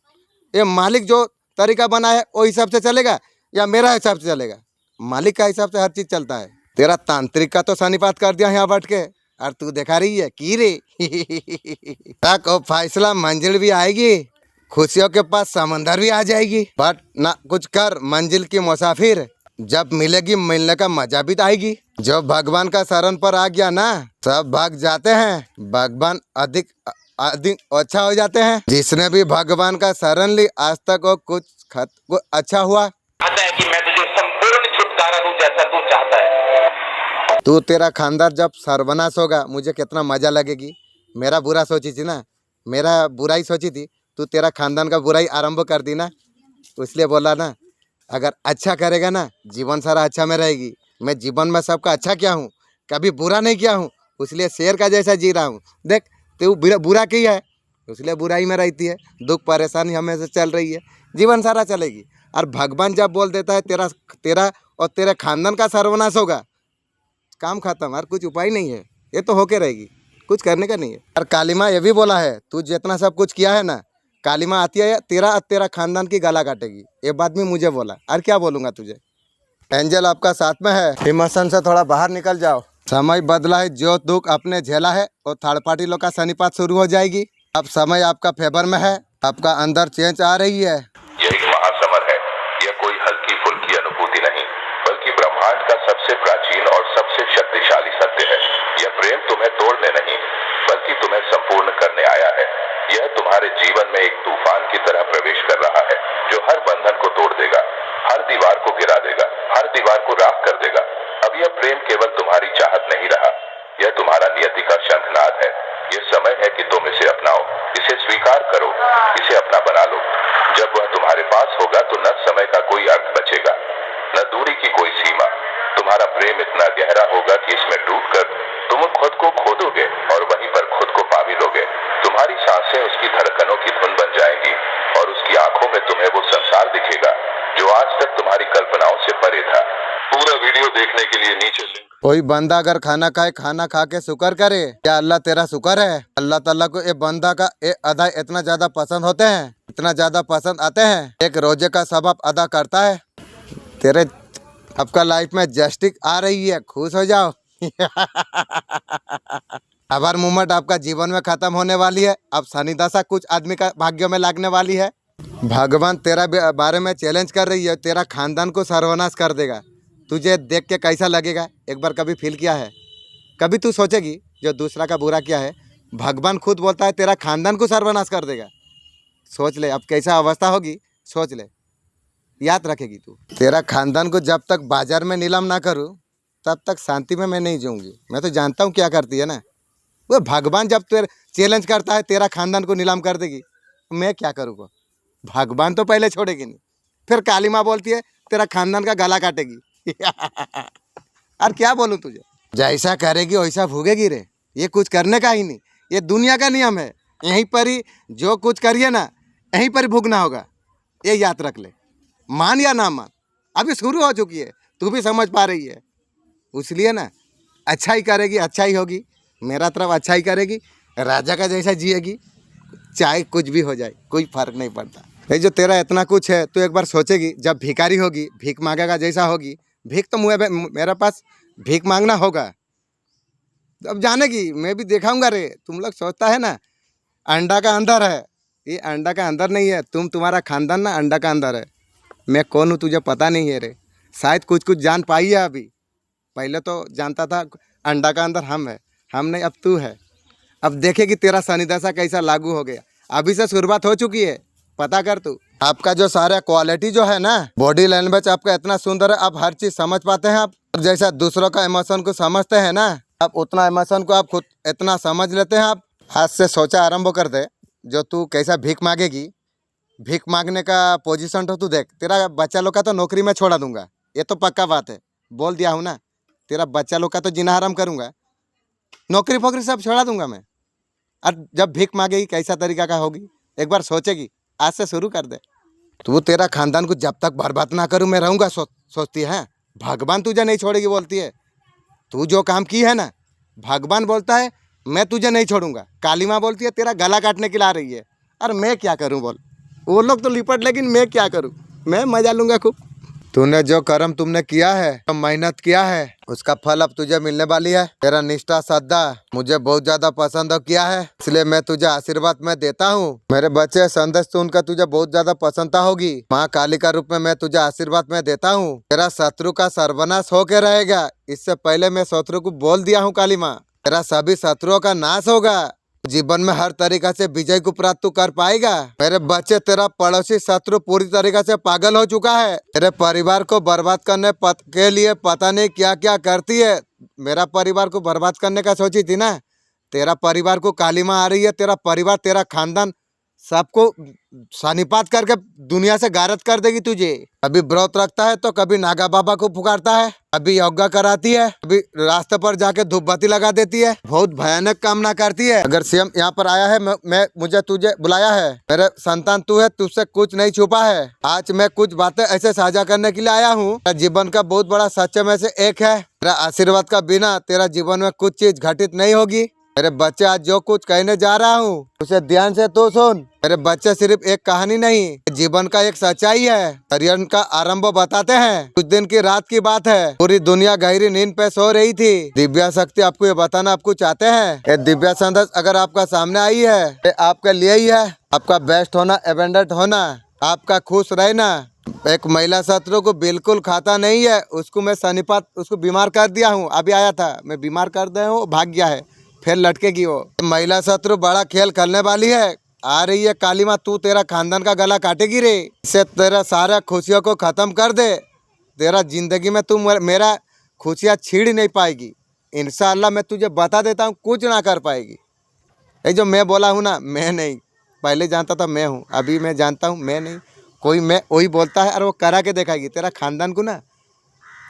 ये मालिक जो तरीका बना है वो हिसाब से चलेगा या मेरा हिसाब से चलेगा? मालिक का हिसाब से हर चीज़ चलता है। तेरा तांत्रिक का तो सनीपात कर दिया यहाँ बैठ के, और तू दिखा रही है की रे। तक और फैसला मंजिल भी आएगी, खुशियों के पास समंदर भी आ जाएगी। बट ना कुछ कर, मंजिल की मुसाफिर जब मिलेगी, मिलने का मजा भी आएगी। जो भगवान का शरण पर आ गया ना, सब भाग जाते हैं, भगवान अधिक अच्छा हो जाते हैं। जिसने भी भगवान का शरण ली आज तक वो कुछ अच्छा हुआ। आता है कि मैं तुझे संपूर्ण छुटकारा दूं जैसा तू चाहता है। तू तेरा खानदान जब सर्वनाश होगा, मुझे कितना मजा लगेगी। मेरा बुरा सोची थी ना, मेरा बुराई सोची थी, तू तेरा खानदान का बुराई आरंभ कर दी ना, इसलिए बोला ना अगर अच्छा करेगा ना जीवन सारा अच्छा में रहेगी। मैं जीवन में सबका अच्छा किया हूँ, कभी बुरा नहीं किया हूँ, इसलिए शेर का जैसा जी रहा हूँ। देख तू बुरा की है, इसलिए बुराई में रहती है, दुख परेशानी हमेशा चल रही है, जीवन सारा चलेगी। और भगवान जब बोल देता है तेरा और तेरे खानदान का सर्वनाश होगा, काम खत्म, और कुछ उपाय नहीं है, ये तो होके रहेगी, कुछ करने का नहीं है। और काली माँ ये भी बोला है, तू जितना सब कुछ किया है ना, काली माँ आती है तेरा खानदान की गला काटेगी। ये बात भी मुझे बोला, और क्या बोलूँगा तुझे। एंजल आपका साथ में है, इमोशन से थोड़ा बाहर निकल जाओ। समय बदला है, जो दुख आपने झेला है और थर्ड पार्टी लोग का सनीपात शुरू हो जाएगी। अब समय आपका फेवर में है, आपका अंदर चेंज आ रही है। यह एक महासमर है, यह कोई हल्की फुल्की अनुभूति नहीं, बल्कि ब्रह्मांड का सबसे प्राचीन और सबसे शक्तिशाली सत्य है। यह प्रेम तुम्हें तोड़ने नहीं, बल्कि तुम्हें संपूर्ण करने आया है। यह तुम्हारे जीवन में एक तूफान की तरह प्रवेश कर रहा है, जो हर बंधन को तोड़ देगा, हर दीवार को गिरा देगा, हर दीवार को राख कर देगा। अब यह प्रेम केवल तुम्हारी चाहत नहीं रहा, यह तुम्हारा नियति का शंखनाद है। यह समय है कि तुम इसे अपनाओ, इसे स्वीकार करो, इसे अपना बना लो। जब वह तुम्हारे पास होगा तो न समय का कोई अर्थ बचेगा, न दूरी की कोई सीमा। तुम्हारा प्रेम इतना गहरा होगा कि इसमें डूबकर तुम खुद को खो दोगे और वहीं पर खुद को पा भी लोगे। तुम्हारी सांसें उसकी धड़कनों की धुन बन जाएंगी और उसकी आंखों में तुम्हें वो संसार दिखेगा जो आज तक तुम्हारी कल्पनाओं से परे था। पूरा वीडियो देखने के लिए नीचे लिंक। कोई बंदा अगर खाना खाए, खाना खा के शुक्र करे, क्या अल्लाह तेरा शुक्र है? अल्लाह ताला को ये बंदा का ये अदा इतना ज्यादा पसंद होते हैं, इतना ज्यादा पसंद आते हैं, एक रोजे का सबब अदा करता है। तेरे आपका लाइफ में जस्टिस आ रही है, खुश हो जाओ। हर मोमेंट आपका जीवन में खत्म होने वाली है। अब शनि दशा कुछ आदमी का भाग्य में लगने वाली है। भगवान तेरा बारे में चैलेंज कर रही है, तेरा खानदान को सर्वनाश कर देगा। तुझे देख के कैसा लगेगा? एक बार कभी फील किया है? कभी तू सोचेगी जो दूसरा का बुरा किया है, भगवान खुद बोलता है तेरा खानदान को सर्वनाश कर देगा। सोच ले अब कैसा अवस्था होगी, सोच ले, याद रखेगी तू। तेरा खानदान को जब तक बाजार में नीलाम ना करूँ तब तक शांति में मैं नहीं जाऊँगी। मैं तो जानता हूँ क्या करती है ना वो। भगवान जब तेरे चैलेंज करता है तेरा खानदान को नीलाम कर देगी, मैं क्या करूँगा? भगवान तो पहले छोड़ेगी नहीं, फिर काली माँ बोलती है तेरा खानदान का गला काटेगी। और क्या बोलूँ तुझे, जैसा करेगी वैसा भोगेगी रे। ये कुछ करने का ही नहीं, ये दुनिया का नियम है। यहीं पर ही जो कुछ करिए ना, यहीं पर ही भोगना होगा, ये याद रख ले। मान या ना मान, अभी शुरू हो चुकी है, तू भी समझ पा रही है। इसलिए ना अच्छा ही करेगी, अच्छा ही होगी। मेरा तरफ अच्छा ही करेगी, राजा का जैसा जिएगी, चाहे कुछ भी हो जाए, कोई फर्क नहीं पड़ता। ये जो तेरा इतना कुछ है, तो एक बार सोचेगी जब भिखारी होगी, भीख मांगेगा जैसा होगी, भीख तो मुझे मेरा पास भीख मांगना होगा। अब जानेगी, मैं भी दिखाऊंगा रे। तुम लोग सोचता है ना अंडा का अंदर है, ये अंडा का अंदर नहीं है। तुम्हारा खानदान ना अंडा का अंदर है। मैं कौन हूँ तुझे पता नहीं है रे, शायद कुछ जान पाई है अभी। पहले तो जानता था अंडा का अंदर हम है, हम नहीं, अब तू है। अब देखेगी तेरा शनि दशा कैसा लागू हो गया। अभी से शुरुआत हो चुकी है, पता कर तू। आपका जो सारा क्वालिटी जो है ना, बॉडी लैंग्वेज आपका इतना सुंदर है, आप हर चीज समझ पाते हैं आप। जैसा दूसरों का इमोशन को समझते हैं ना, आप उतना इमोशन को आप खुद इतना समझ लेते हैं आप। आज से सोचा आरंभ कर दे, जो तू कैसा भीख मांगेगी, भीख मांगने का पोजीशन तो तू देख, तेरा बच्चा लोग का तो नौकरी में छोड़ा दूंगा, ये तो पक्का बात है, बोल दिया हूँ ना। तेरा बच्चा लोग का तो जीना हराम करूंगा, नौकरी फोकरी सब छोड़ा दूंगा मैं। और जब भीख मांगेगी कैसा तरीका का होगी, एक बार सोचेगी। आज से शुरू कर दे। तू तेरा खानदान को जब तक बर्बाद ना करूं मैं रहूंगा सोचती है। भगवान तुझे नहीं छोड़ेगी बोलती है। तू जो काम की है ना, भगवान बोलता है मैं तुझे नहीं छोड़ूंगा। काली माँ बोलती है तेरा गला काटने के लिए आ रही है। और मैं क्या करूं बोल, वो लोग तो लिपट, लेकिन मैं क्या करूं, मैं मजा लूंगा खूब। तूने जो कर्म तुमने किया है, तो मेहनत किया है, उसका फल अब तुझे मिलने वाली है। तेरा निष्ठा श्रद्धा मुझे बहुत ज्यादा पसंद किया है, इसलिए मैं तुझे आशीर्वाद में देता हूँ। मेरे बच्चे संदेश सुन कर तुझे बहुत ज्यादा प्रसन्नता होगी। माँ काली का रूप में मैं तुझे आशीर्वाद में देता हूँ। तेरा शत्रु का सर्वनाश होके रहेगा। इससे पहले मैं शत्रु को बोल दिया हूँ काली माँ, तेरा सभी शत्रुओं का नाश होगा। जीवन में हर तरीका से विजय को प्राप्त तू कर पाएगा। मेरे बच्चे, तेरा पड़ोसी शत्रु पूरी तरीके से पागल हो चुका है। तेरे परिवार को बर्बाद करने के लिए पता नहीं क्या क्या करती है। मेरा परिवार को बर्बाद करने का सोची थी ना, तेरा परिवार को काली माँ आ रही है। तेरा परिवार, तेरा खानदान सबको सानिपात करके दुनिया से गारद कर देगी तुझे। कभी व्रत रखता है तो कभी नागा बाबा को पुकारता है, कभी योगा कराती है, कभी रास्ते पर जाके धूप बत्ती लगा देती है। बहुत भयानक कामना करती है। अगर सीएम यहाँ पर आया है, मैं मुझे तुझे बुलाया है। मेरे संतान तू है, तुझसे कुछ नहीं छुपा है। आज मैं कुछ बातें ऐसे साझा करने के लिए आया हूँ। जीवन का बहुत बड़ा सच्चे में से एक है। तेरा आशीर्वाद का बिना तेरा जीवन में कुछ चीज घटित नहीं होगी। मेरे बच्चे, आज जो कुछ कहने जा रहा हूँ उसे ध्यान से तो सुन। मेरे बच्चे, सिर्फ एक कहानी नहीं, जीवन का एक सच्चाई है। करियर का आरंभ बताते हैं। कुछ दिन की रात की बात है, पूरी दुनिया गहरी नींद पे सो रही थी। दिव्या शक्ति आपको ये बताना आपको चाहते हैं। ये दिव्या संदेश अगर आपका सामने आई है, ये आपके लिए ही है। आपका बेस्ट होना, एबेंडेंट होना, आपका खुश रहना। एक महिला शत्रु को बिल्कुल खाता नहीं है, उसको मैं सनिपात, उसको बीमार कर दिया हूँ। अभी आया था, मैं बीमार कर दिया हूँ, भाग गया है, फिर लटकेगी वो। महिला शत्रु बड़ा खेल खेलने वाली है। आ रही है काली माँ, तू तेरा खानदान का गला काटेगी रे। इससे तेरा सारा खुशियों को खत्म कर दे। तेरा जिंदगी में तू मेरा खुशियाँ छीड़ नहीं पाएगी। इंशाअल्लाह मैं तुझे बता देता हूँ, कुछ ना कर पाएगी। ये जो मैं बोला हूँ ना, मैं नहीं, पहले जानता था मैं हूँ, अभी मैं जानता हूँ मैं नहीं, कोई मैं वही बोलता है और वो करा के दिखाएगी। तेरा खानदान को ना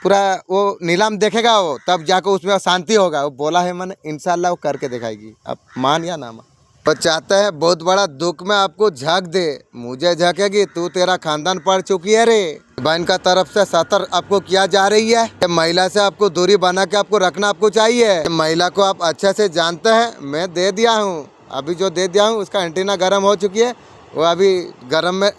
पूरा वो नीलाम देखेगा वो, तब जाकर उसमें शांति होगा। वो बोला है मैंने, इंशाल्लाह वो करके दिखाएगी। अब मान या ना मान। तो चाहते हैं बहुत बड़ा दुख में आपको झक दे, मुझे झकेगी तू, तेरा खानदान पड़ चुकी है रे। बहन का तरफ से सतर आपको किया जा रही है। महिला से आपको दूरी बना के आपको रखना आपको चाहिए। महिला को आप अच्छे से जानते हैं, मैं दे दिया हूँ। अभी जो दे दिया हूँ उसका एंटीना गर्म हो चुकी है, वो अभी गर्म में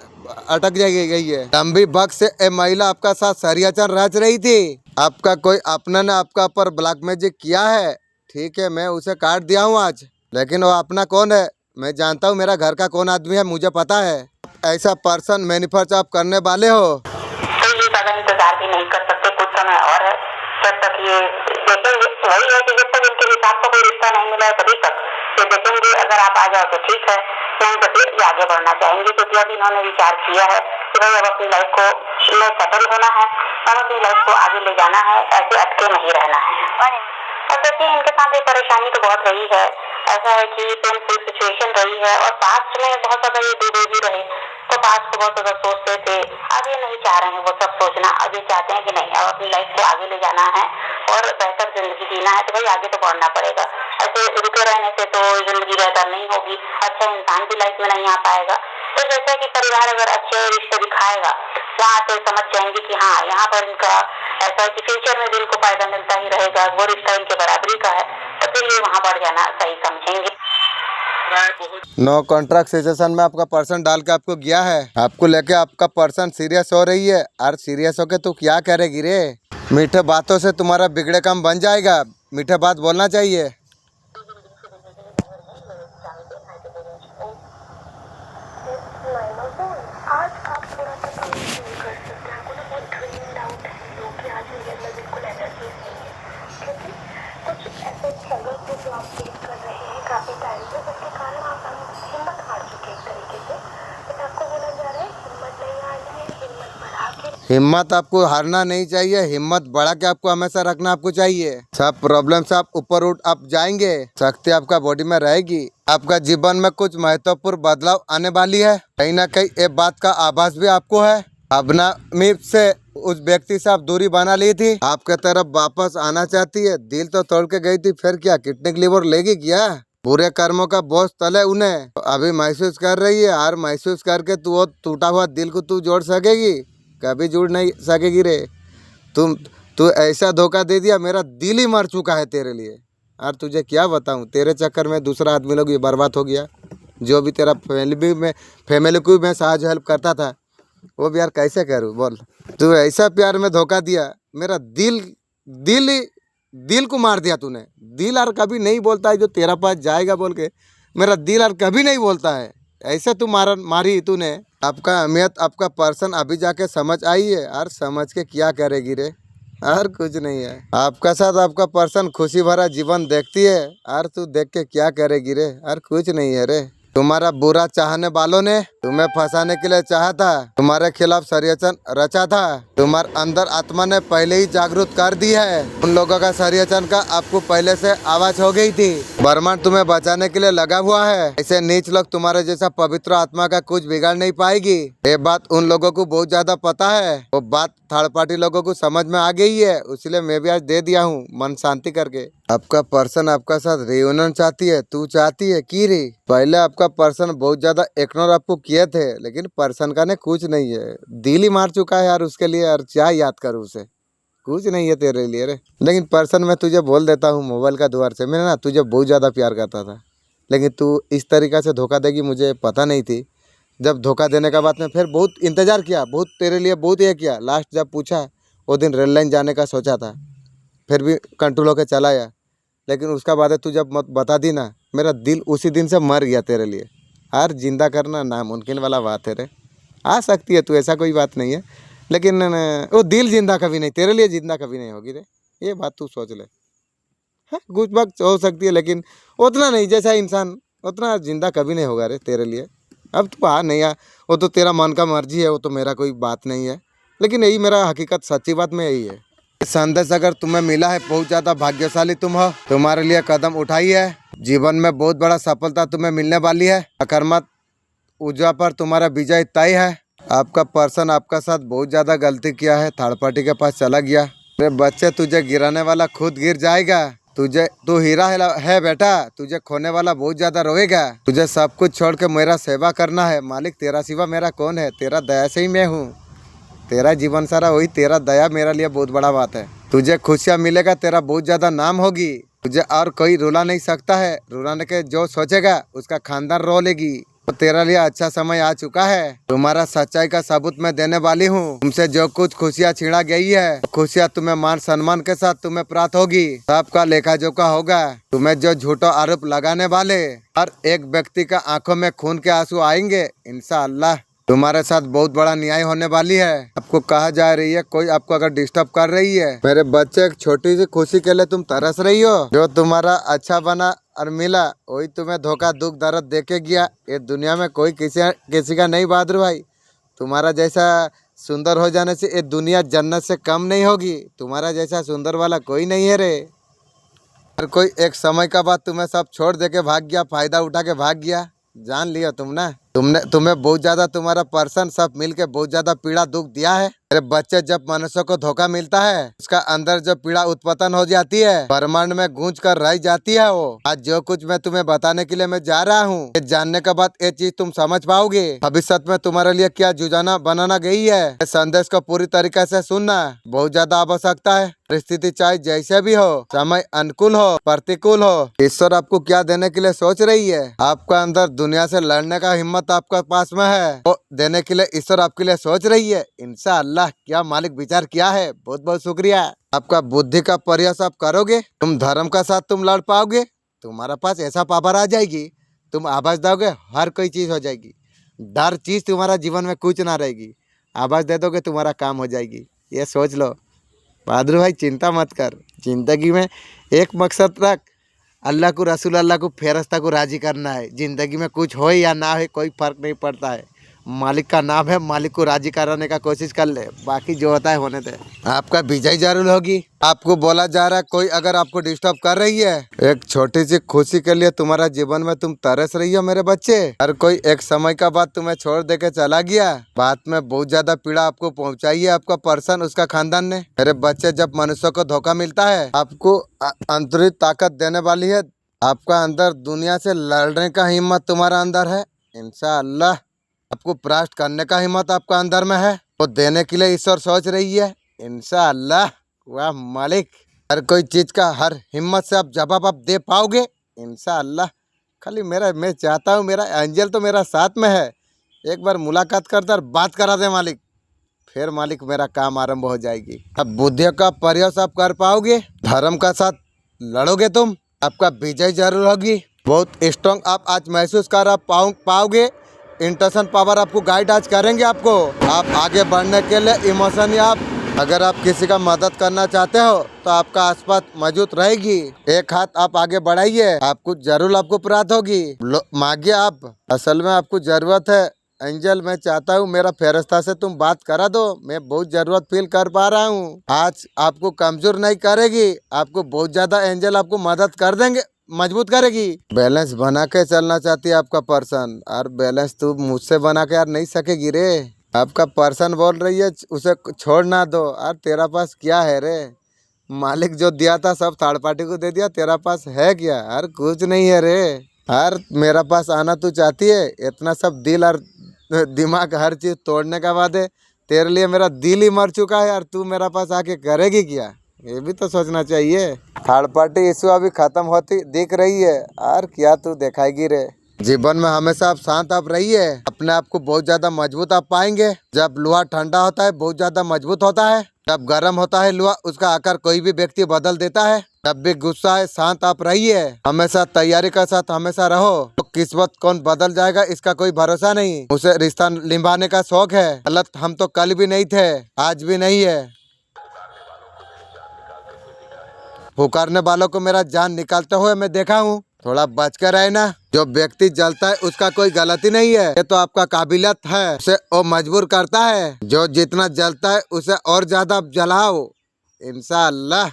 अटक गई है। लंबी वक्त से ये महिला आपका साथ षड्यंत्र रच रही थी। आपका कोई अपना ने आपका पर ब्लैक मैजिक किया है, ठीक है, मैं उसे काट दिया हूँ आज। लेकिन वो अपना कौन है मैं जानता हूँ, मेरा घर का कौन आदमी है मुझे पता है। ऐसा पर्सन मैनिफेस्ट आप करने वाले हो तो ये ज्यादा इंतजार भी नहीं कर सकते, कुछ समय और है जब तक ये देखेंगे। वही है कि जब तक इनके हिसाब से कोई रिश्ता नहीं मिला है तभी तक ये देखेंगे। अगर आप आ जाओ तो ठीक है, नहीं तो फिर ये आगे बढ़ना चाहेंगे। क्योंकि अब इन्होंने विचार किया है कि भाई अब अपनी लाइफ को में सेटल होना है, अब अपनी लाइफ को आगे ले जाना है, ऐसे अटके नहीं रहना है। और देखिए इनके साथ ये परेशानी तो बहुत रही है। ऐसा है कि पेनफुल सिचुएशन रही है और पास्ट में बहुत ज्यादा ये बेबी रहे, तो पास्ट को बहुत ज्यादा सोचते थे। अब ये नहीं चाह रहे हैं वो सब सोचना, अब ये चाहते हैं कि नहीं, अब अपनी लाइफ को आगे ले जाना है और बेहतर जिंदगी जीना है। तो भाई आगे तो बढ़ना पड़ेगा, ऐसे रुके रहने से तो जिंदगी बेहतर नहीं होगी, अच्छा इंसान भी लाइफ में नहीं आ पाएगा। तो जैसे कि परिवार अगर अच्छे रिश्ते दिखाएगा, वहाँ से समझ जाएंगे कि हाँ यहाँ पर इनका ऐसा है कि फ्यूचर में भी इनको फायदा मिलता ही रहेगा, वो रिश्ता इनके बराबरी का है, तो फिर ये वहाँ बढ़ जाना सही समझेंगे। नो कॉन्ट्रैक्ट सिचुएशन में आपका पर्सन डाल के आपको गया है, आपको लेके आपका पर्सन सीरियस हो रही है। और सीरियस होके तू क्या करेगी रे? मीठे बातों से तुम्हारा बिगड़े काम बन जाएगा, मीठे बात बोलना चाहिए। आज आप थोड़ा सा कम फील कर सकते हैं। आपको ना बहुत ड्रेन्ड आउट है लोग कि आज मेरे अंदर बिल्कुल एनर्जी नहीं है, क्योंकि कुछ ऐसे स्ट्रगल को जो आप फेस कर रहे हैं काफ़ी टाइम से, जिसके कारण आप हिम्मत हार चुके हैं एक तरीके से। बट आपको वो हिम्मत आपको हारना नहीं चाहिए, हिम्मत बढ़ा के आपको हमेशा रखना आपको चाहिए। सब प्रॉब्लम से आप ऊपर उठ आप जाएंगे, शक्ति आपका बॉडी में रहेगी, आपका जीवन में कुछ महत्वपूर्ण बदलाव आने वाली है। कहीं ना कहीं ये बात का आभास भी आपको है। अपना मीप से उस व्यक्ति से आप दूरी बना ली थी, आपके तरफ वापस आना चाहती है। दिल तो तोड़ के गई थी, फिर क्या किडनी लीवर लेगी क्या? बुरे कर्मों का बोझ तले उन्हें तो अभी महसूस कर रही है, और महसूस करके तू वो टूटा हुआ दिल को तू जोड़ सकेगी? कभी जुड़ नहीं सकेगी रे। तू ऐसा धोखा दे दिया, मेरा दिल ही मर चुका है तेरे लिए। और तुझे क्या बताऊं, तेरे चक्कर में दूसरा आदमी लोग ये बर्बाद हो गया। जो भी तेरा फैमिली को मैं साहाय्य हेल्प करता था, वो भी यार कैसे करूँ बोल। तू ऐसा प्यार में धोखा दिया, मेरा दिल को मार दिया तूने। दिल और कभी नहीं बोलता है जो तेरा पास जाएगा बोल के, मेरा दिल और कभी नहीं बोलता है। ऐसे तू मारी तूने। आपका अहमियत आपका पर्सन अभी जाके समझ आई है, और समझ के क्या करेगी रे? और कुछ नहीं है। आपका साथ आपका पर्सन खुशी भरा जीवन देखती है, और तू देख के क्या करेगी रे? और कुछ नहीं है रे। तुम्हारा बुरा चाहने वालों ने तुम्हें फंसाने के लिए चाहा था, तुम्हारे खिलाफ षड्यंत्र रचा था। तुम्हारे अंदर आत्मा ने पहले ही जागरूक कर दी है। उन लोगों का षड्यंत्र का आपको पहले से आवाज हो गई थी। ब्रह्मांड तुम्हें बचाने के लिए लगा हुआ है। ऐसे नीच लोग तुम्हारे जैसा पवित्र आत्मा का कुछ बिगाड़ नहीं पाएगी। ये बात उन लोगों को बहुत ज्यादा पता है। वो बात थर्ड पार्टी लोगों को समझ में आ गई है, इसलिए मैं भी आज दे दिया हूँ मन शांति करके। आपका पर्सन आपका साथ रियूनियन चाहती है, तू चाहती है की रे? पहले आपका पर्सन बहुत ज्यादा इग्नोर आपको किए थे, लेकिन पर्सन का ने कुछ नहीं है, दिल ही मार चुका है यार उसके लिए। यार क्या याद करूँ उसे, कुछ नहीं है तेरे लिए रे। लेकिन पर्सन मैं तुझे बोल देता हूँ मोबाइल का द्वार से, मैंने ना तुझे बहुत ज़्यादा प्यार करता था, लेकिन तू इस तरीक़ा से धोखा देगी मुझे पता नहीं थी। जब धोखा देने का बाद में फिर बहुत इंतज़ार किया, बहुत तेरे लिए बहुत ये किया। लास्ट जब पूछा वो दिन रेल लाइन जाने का सोचा था, फिर भी कंट्रोल होकर चला आया। लेकिन उसका बाद तू जब मत बता दी ना, मेरा दिल उसी दिन से मर गया तेरे लिए। यार जिंदा करना नामुमकिन वाला बात है रे। आ सकती है तू, ऐसा कोई बात नहीं है, लेकिन वो दिल जिंदा कभी नहीं, तेरे लिए जिंदा कभी नहीं होगी रे। ये बात तू सोच ले। हाँ कुछ वक्त हो सकती है, लेकिन उतना नहीं, जैसा इंसान उतना जिंदा कभी नहीं होगा रे तेरे लिए। अब तू आ नहीं आ, वो तो तेरा मन का मर्जी है, वो तो मेरा कोई बात नहीं है। लेकिन यही मेरा हकीकत सच्ची बात में यही है। संदेश अगर तुम्हें मिला है, बहुत ज़्यादा भाग्यशाली तुम हो। तुम्हारे लिए कदम उठाई है, जीवन में बहुत बड़ा सफलता तुम्हें मिलने वाली है। अकर्मत ऊर्जा पर तुम्हारा विजय तय है। आपका पर्सन आपका साथ बहुत ज़्यादा गलती किया है, थर्ड पार्टी के पास चला गया। मेरे बच्चे, तुझे गिराने वाला खुद गिर जाएगा। तू हीरा है बेटा, तुझे खोने वाला बहुत ज़्यादा रोएगा। तुझे सब कुछ छोड़ के मेरा सेवा करना है। मालिक तेरा सिवा मेरा कौन है? तेरा दया से ही मैं हूँ। तेरा जीवन सारा वही, तेरा दया मेरे लिए बहुत बड़ा बात है। तुझे खुशियाँ मिलेगा, तेरा बहुत ज़्यादा नाम होगी। तुझे और कोई रुला नहीं सकता है। रुलाने के जो सोचेगा उसका खानदान रो लेगी। तो तेरे लिए अच्छा समय आ चुका है। तुम्हारा सच्चाई का सबूत मैं देने वाली हूँ। तुमसे जो कुछ खुशियाँ छीना गई है, खुशियाँ तुम्हें मान सम्मान के साथ तुम्हें प्राप्त होगी। सबका लेखा जोखा होगा। तुम्हें जो झूठा आरोप लगाने वाले हर एक व्यक्ति का आंखों में खून के आंसू आएंगे। इंशाअल्लाह तुम्हारे साथ बहुत बड़ा न्याय होने वाली है। आपको कहा जा रही है, कोई आपको अगर डिस्टर्ब कर रही है, मेरे बच्चे एक छोटी सी खुशी के लिए तुम तरस रही हो। जो तुम्हारा अच्छा बना और मिला, वही तुम्हें धोखा दुख दर्द देके गया। ये दुनिया में कोई किसी का नहीं बहादुर भाई। तुम्हारा जैसा सुंदर हो जाने से ये दुनिया जन्नत से कम नहीं होगी। तुम्हारा जैसा सुंदर वाला कोई नहीं है रे। हर कोई एक समय का बाद तुम्हें सब छोड़ दे के भाग गया, फायदा उठा के भाग गया। जान लिया तुम्हें बहुत ज्यादा तुम्हारा पर्सन सब मिलके बहुत ज्यादा पीड़ा दुख दिया है। मेरे बच्चे, जब मनुष्य को धोखा मिलता है, उसका अंदर जो पीड़ा उत्पन्न हो जाती है, ब्रह्मांड में गूंज कर रह जाती है। वो आज जो कुछ मैं तुम्हें बताने के लिए मैं जा रहा हूँ, ये जानने के बाद ये चीज तुम समझ पाओगे भविष्य में तुम्हारे लिए क्या जुजाना बनाना गई है। इस संदेश को पूरी तरीके से सुनना बहुत ज्यादा आवश्यकता है। परिस्थिति चाहे जैसे भी हो, समय अनुकूल हो प्रतिकूल हो, ईश्वर आपको क्या देने के लिए सोच रही है। आपका अंदर दुनिया से लड़ने का हिम्मत आपका पास में है, वो देने के लिए ईश्वर आपके लिए सोच रही है। इंशाअल्लाह क्या मालिक विचार किया है। बहुत बहुत शुक्रिया। आपका बुद्धि का प्रयास आप करोगे, तुम धर्म का साथ तुम लड़ पाओगे। तुम्हारे पास ऐसा पावर आ जाएगी, तुम आवाज दोगे हर कोई चीज हो जाएगी। डर चीज तुम्हारा जीवन में कुछ ना रहेगी। आवाज दे दोगे तुम्हारा काम हो जाएगी। ये सोच लो बहादुर भाई, चिंता मत कर। जिंदगी में एक मकसद रख, अल्लाह को रसूल अल्लाह को फेरस्ता को राजी करना है। ज़िंदगी में कुछ हो या ना हो कोई फ़र्क नहीं पड़ता है। मालिक का नाम है, मालिक को राजी कराने का कोशिश कर ले, बाकी जो होता है होने दे। आपका विजय जरूर होगी। आपको बोला जा रहा है कोई अगर आपको डिस्टर्ब कर रही है, एक छोटी सी खुशी के लिए तुम्हारा जीवन में तुम तरस रही हो मेरे बच्चे। हर कोई एक समय का बाद तुम्हें छोड़ दे के चला गया, बाद में बहुत ज्यादा पीड़ा आपको पहुंचाई है आपका पर्सन, उसका खानदान ने। मेरे बच्चे, जब मनुष्य को धोखा मिलता है, आपको अंतरित ताकत देने वाली है। आपका अंदर दुनिया से लड़ने का हिम्मत तुम्हारा अंदर है। इंशाअल्लाह आपको परास्त करने का हिम्मत आपका अंदर में है, वो देने के लिए ईश्वर सोच रही है। इंशाअल्लाह। वाह मालिक, हर कोई चीज का हर हिम्मत से आप जवाब आप दे पाओगे इंशाअल्लाह। खाली मैं चाहता हूँ मेरा एंजल तो मेरा साथ में है, एक बार मुलाकात करता और बात करा दे मालिक, फिर मालिक मेरा काम आरंभ हो जाएगी। अब बुद्धि का प्रयास आप कर पाओगे, धर्म का साथ लड़ोगे तुम, आपका विजय जरूर होगी। बहुत स्ट्रॉन्ग आप आज महसूस कर पाओगे। इंटरसन पावर आपको गाइड आज करेंगे आपको, आप आगे बढ़ने के लिए इमोशनली आप अगर आप किसी का मदद करना चाहते हो तो आपका आसपास मौजूद रहेगी। एक हाथ आप आगे बढ़ाइए, आपको जरूर आपको प्राप्त होगी। मांगिए आप, असल में आपको जरूरत है। एंजल, मैं चाहता हूँ मेरा फेरिस्ता से तुम बात करा दो, मैं बहुत जरूरत फील कर पा रहा हूँ। आज आपको कमजोर नहीं करेगी, आपको बहुत ज्यादा एंजल आपको मदद कर देंगे, मजबूत करेगी। बैलेंस बना के चलना चाहती है आपका पर्सन, और बैलेंस तू मुझसे बना के यार नहीं सकेगी रे। आपका पर्सन बोल रही है उसे छोड़ ना दो, और तेरा पास क्या है रे? मालिक जो दिया था सब थर्ड पार्टी को दे दिया, तेरा पास है क्या? यार कुछ नहीं है रे। यार मेरा पास आना तू चाहती है, इतना सब दिल और दिमाग हर चीज तोड़ने का बाद है, तेरे लिए मेरा दिल ही मर चुका है यार, तू मेरा पास आके करेगी क्या? ये भी तो सोचना चाहिए। थर्ड पार्टी इशू अभी खत्म होती दिख रही है, और क्या तू दिखाएगी रे? जीवन में हमेशा आप शांत आप रहिए, अपने आप को बहुत ज्यादा मजबूत आप पाएंगे। जब लोहा ठंडा होता है बहुत ज्यादा मजबूत होता है, जब गर्म होता है लोहा उसका आकार कोई भी व्यक्ति बदल देता है। जब भी गुस्सा है शांत आप रहिए, हमेशा तैयारी का साथ हमेशा रहो। तो किस्मत कौन बदल जाएगा इसका कोई भरोसा नहीं, उसे रिश्ता निभाने का शौक है। गलत हम तो कल भी नहीं थे, आज भी नहीं है। पुकारने वालों को मेरा जान निकालते हुए मैं देखा हूँ, थोड़ा बच कर रहे ना। जो व्यक्ति जलता है उसका कोई गलती नहीं है, ये तो आपका काबिलियत है, उसे वो मजबूर करता है। जो जितना जलता है उसे और ज्यादा जलाओ इंशाअल्लाह।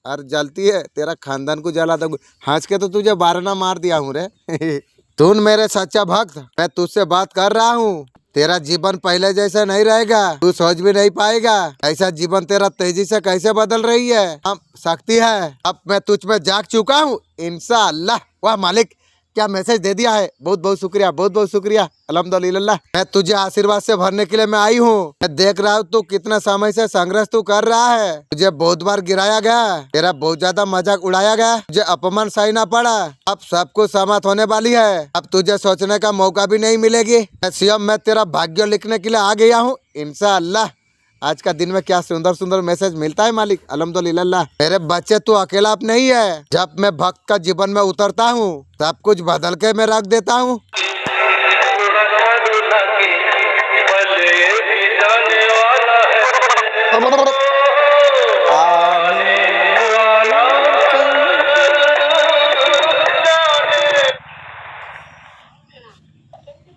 और जलती है तेरा खानदान को जला दूंगा। हंस के तो तुझे बारना मार दिया हूँ रे। तू मेरे सच्चा भक्त, मैं तुझसे बात कर रहा हूँ। तेरा जीवन पहले जैसा नहीं रहेगा, तू सोच भी नहीं पाएगा ऐसा जीवन तेरा तेजी से कैसे बदल रही है। अब शक्ति है, अब मैं तुझ में जाग चुका हूँ इंशाअल्लाह। वाह मालिक, क्या मैसेज दे दिया है, बहुत बहुत शुक्रिया, बहुत बहुत शुक्रिया। अल्हम्दुलिल्लाह, मैं तुझे आशीर्वाद से भरने के लिए मैं आई हूँ। मैं देख रहा हूँ तू कितना समय से संघर्ष तू कर रहा है, तुझे बहुत बार गिराया गया, तेरा बहुत ज्यादा मजाक उड़ाया गया, तुझे अपमान सहना पड़ा। अब सब कुछ समाप्त होने वाली है, अब तुझे सोचने का मौका भी नहीं मिलेगी। स्वयं मैं तेरा भाग्य लिखने के लिए आ गया हूँ इंशाअल्लाह। आज का दिन में क्या सुंदर सुंदर मैसेज मिलता है मालिक, अल्हम्दुलिल्लाह। मेरे बच्चे तू अकेला आप नहीं है, जब मैं भक्त का जीवन में उतरता हूँ सब कुछ बदल के मैं रख देता हूँ।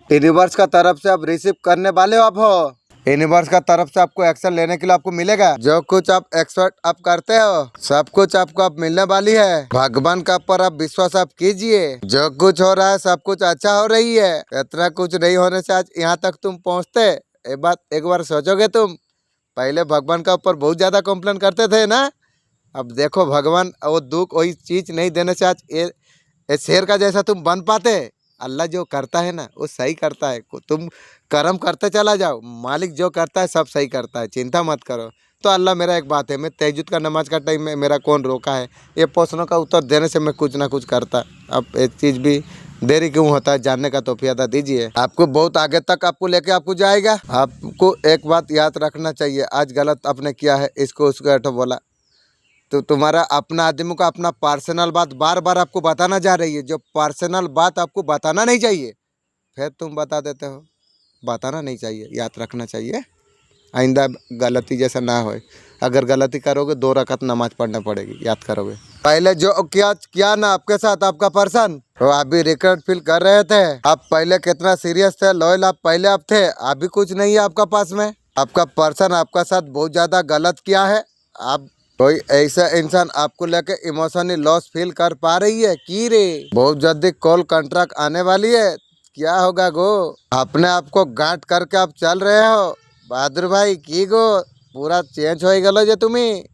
यूनिवर्स का तरफ से आप रिसीव करने वाले हो, आप हो यूनिवर्स का तरफ से आपको एक्शन लेने के लिए आपको मिलेगा। जो कुछ आप एक्सपेक्ट आप करते हो सब कुछ आपको अब मिलने वाली है। भगवान का पर आप विश्वास आप कीजिए, जो कुछ हो रहा है सब कुछ अच्छा हो रही है। इतना कुछ नहीं होने से आज यहाँ तक तुम पहुँचते। एक बार सोचोगे तुम, पहले भगवान का ऊपर बहुत ज्यादा कंप्लेन करते थे ना, अब देखो भगवान वो दुख वही चीज नहीं देने से आज ये शेर का जैसा तुम बन पाते। अल्लाह जो करता है ना वो सही करता है, तुम कर्म करते चला जाओ, मालिक जो करता है सब सही करता है, चिंता मत करो। तो अल्लाह, मेरा एक बात है, मैं तहज्जुद का नमाज का टाइम में मेरा कौन रोका है, ये प्रश्नों का उत्तर देने से मैं कुछ ना कुछ करता। अब एक चीज़ भी देरी क्यों होता है जानने का तौफीक अता दीजिए, आपको बहुत आगे तक आपको लेके आपको जाएगा। आपको एक बात याद रखना चाहिए, आज गलत आपने किया है इसको उसको ऐठो बोला तो तुम्हारा अपना आदमी को अपना पर्सनल बात बार बार आपको बताना जा रही है, जो पर्सनल बात आपको बताना नहीं चाहिए फिर तुम बता देते हो। बताना नहीं चाहिए, याद रखना चाहिए, आइंदा गलती जैसा ना हो। अगर गलती करोगे 2 रकात नमाज पढ़ना पड़ेगी, याद करोगे। पहले जो किया किया ना आपके साथ आपका पर्सन, वो अभी रिग्रेट फील कर रहे थे। आप पहले कितना सीरियस थे, लॉयल आप पहले आप थे, अभी कुछ नहीं है आपका पास में। आपका पर्सन आपका साथ बहुत ज्यादा गलत किया है। आप कोई ऐसा इंसान आपको लेके इमोशनली लॉस फील कर पा रही है की रे? बहुत जल्दी कॉल कॉन्ट्रैक्ट आने वाली है, क्या होगा गो? अपने आप को गांठ करके आप चल रहे हो बहादुर भाई की गो? पूरा चेंज हो गलो जे तुम्हें।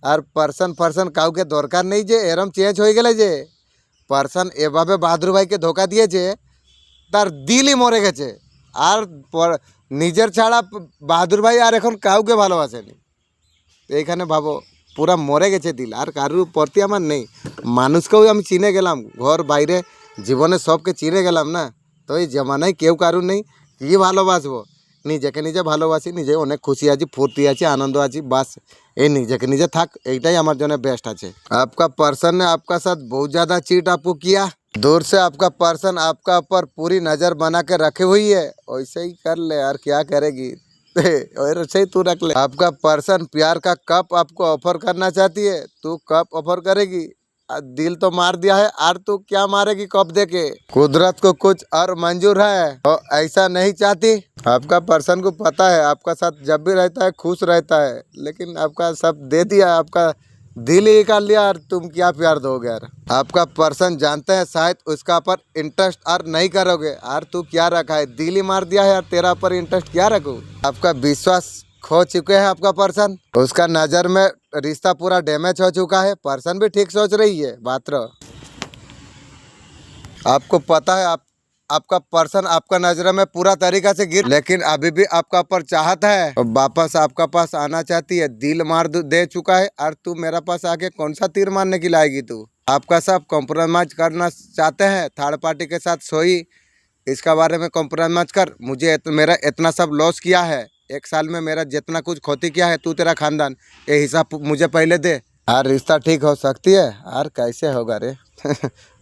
আর পার্সন কাউকে দরকার নেই যে এরম চেঞ্জ হয়ে গেলে যে পার্সন এভাবে বাহাদুর ভাইকে ধোকা দিয়েছে, তার দিলই মরে গেছে। আর নিজের ছাড়া বাহাদুর ভাই আর এখন কাউকে ভালোবাসেনি। এইখানে ভাবো পুরা মরে গেছে দিল, আর কারুর প্রতি আমার নেই। মানুষকেও আমি চিনে গেলাম, ঘর বাইরে জীবনে সবকে চিনে গেলাম না, তো এই জামানায় কেউ কারুর নেই, কি ভালোবাসবো? নিজেকে নিজে ভালোবাসি, নিজে অনেক খুশি আছি, ফুর্তি আছি, আনন্দ আছি, বাস এই নিজেকে নিজে থাক, এইটাই আমার জন্য বেস্ট আছে। आपका पर्सन ने आपका साथ बहुत ज़्यादा चीट आपको किया। दूर से आपका पर्सन आपका ऊपर पूरी नज़र बना के रखी हुई है, वैसे ही कर ले यार, क्या करेगी और ऐसे ही तू रख ले। आपका पर्सन प्यार का कप आपको ऑफर करना चाहती है, तू कप ऑफर करेगी? दिल तो मार दिया है, और तू क्या मारेगी कप देके? कुदरत को कुछ और मंजूर है, तो ऐसा नहीं चाहती। आपका पर्सन को पता है आपका साथ जब भी रहता है खुश रहता है, लेकिन आपका सब दे दिया, आपका दिल ही निकाल लिया, और तुम क्या प्यार दोगे यार? आपका पर्सन जानते हैं शायद उसका पर इंटरेस्ट और नहीं करोगे, और तू क्या रखा है? दिल ही मार दिया है यार, तेरा पर इंटरेस्ट क्या रखूँ? आपका विश्वास खो चुके हैं आपका पर्सन, उसका नज़र में रिश्ता पूरा डैमेज हो चुका है। पर्सन भी ठीक सोच रही है बात रो। आपको पता है आपका पर्सन आपका नजर में पूरा तरीका से गिर, लेकिन अभी भी आपका ऊपर चाहत है और वापस आपका पास आना चाहती है। दिल मार दे चुका है, और तू मेरा पास आके कौन सा तीर मारने की लाएगी तू? आपका सब कॉम्प्रोमाइज करना चाहते हैं, थर्ड पार्टी के साथ सोई, इसका बारे में कॉम्प्रोमाइज कर। मुझे मेरा इतना सब लॉस किया है, 1 साल में मेरा जितना कुछ क्षति किया है, तू तेरा खानदान, ये हिसाब मुझे पहले दे, और रिश्ता ठीक हो सकती है। और कैसे होगा रे?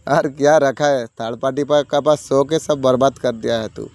और क्या रखा है थर्ड पार्टी पर का पास, सो के सब बर्बाद कर दिया है तू।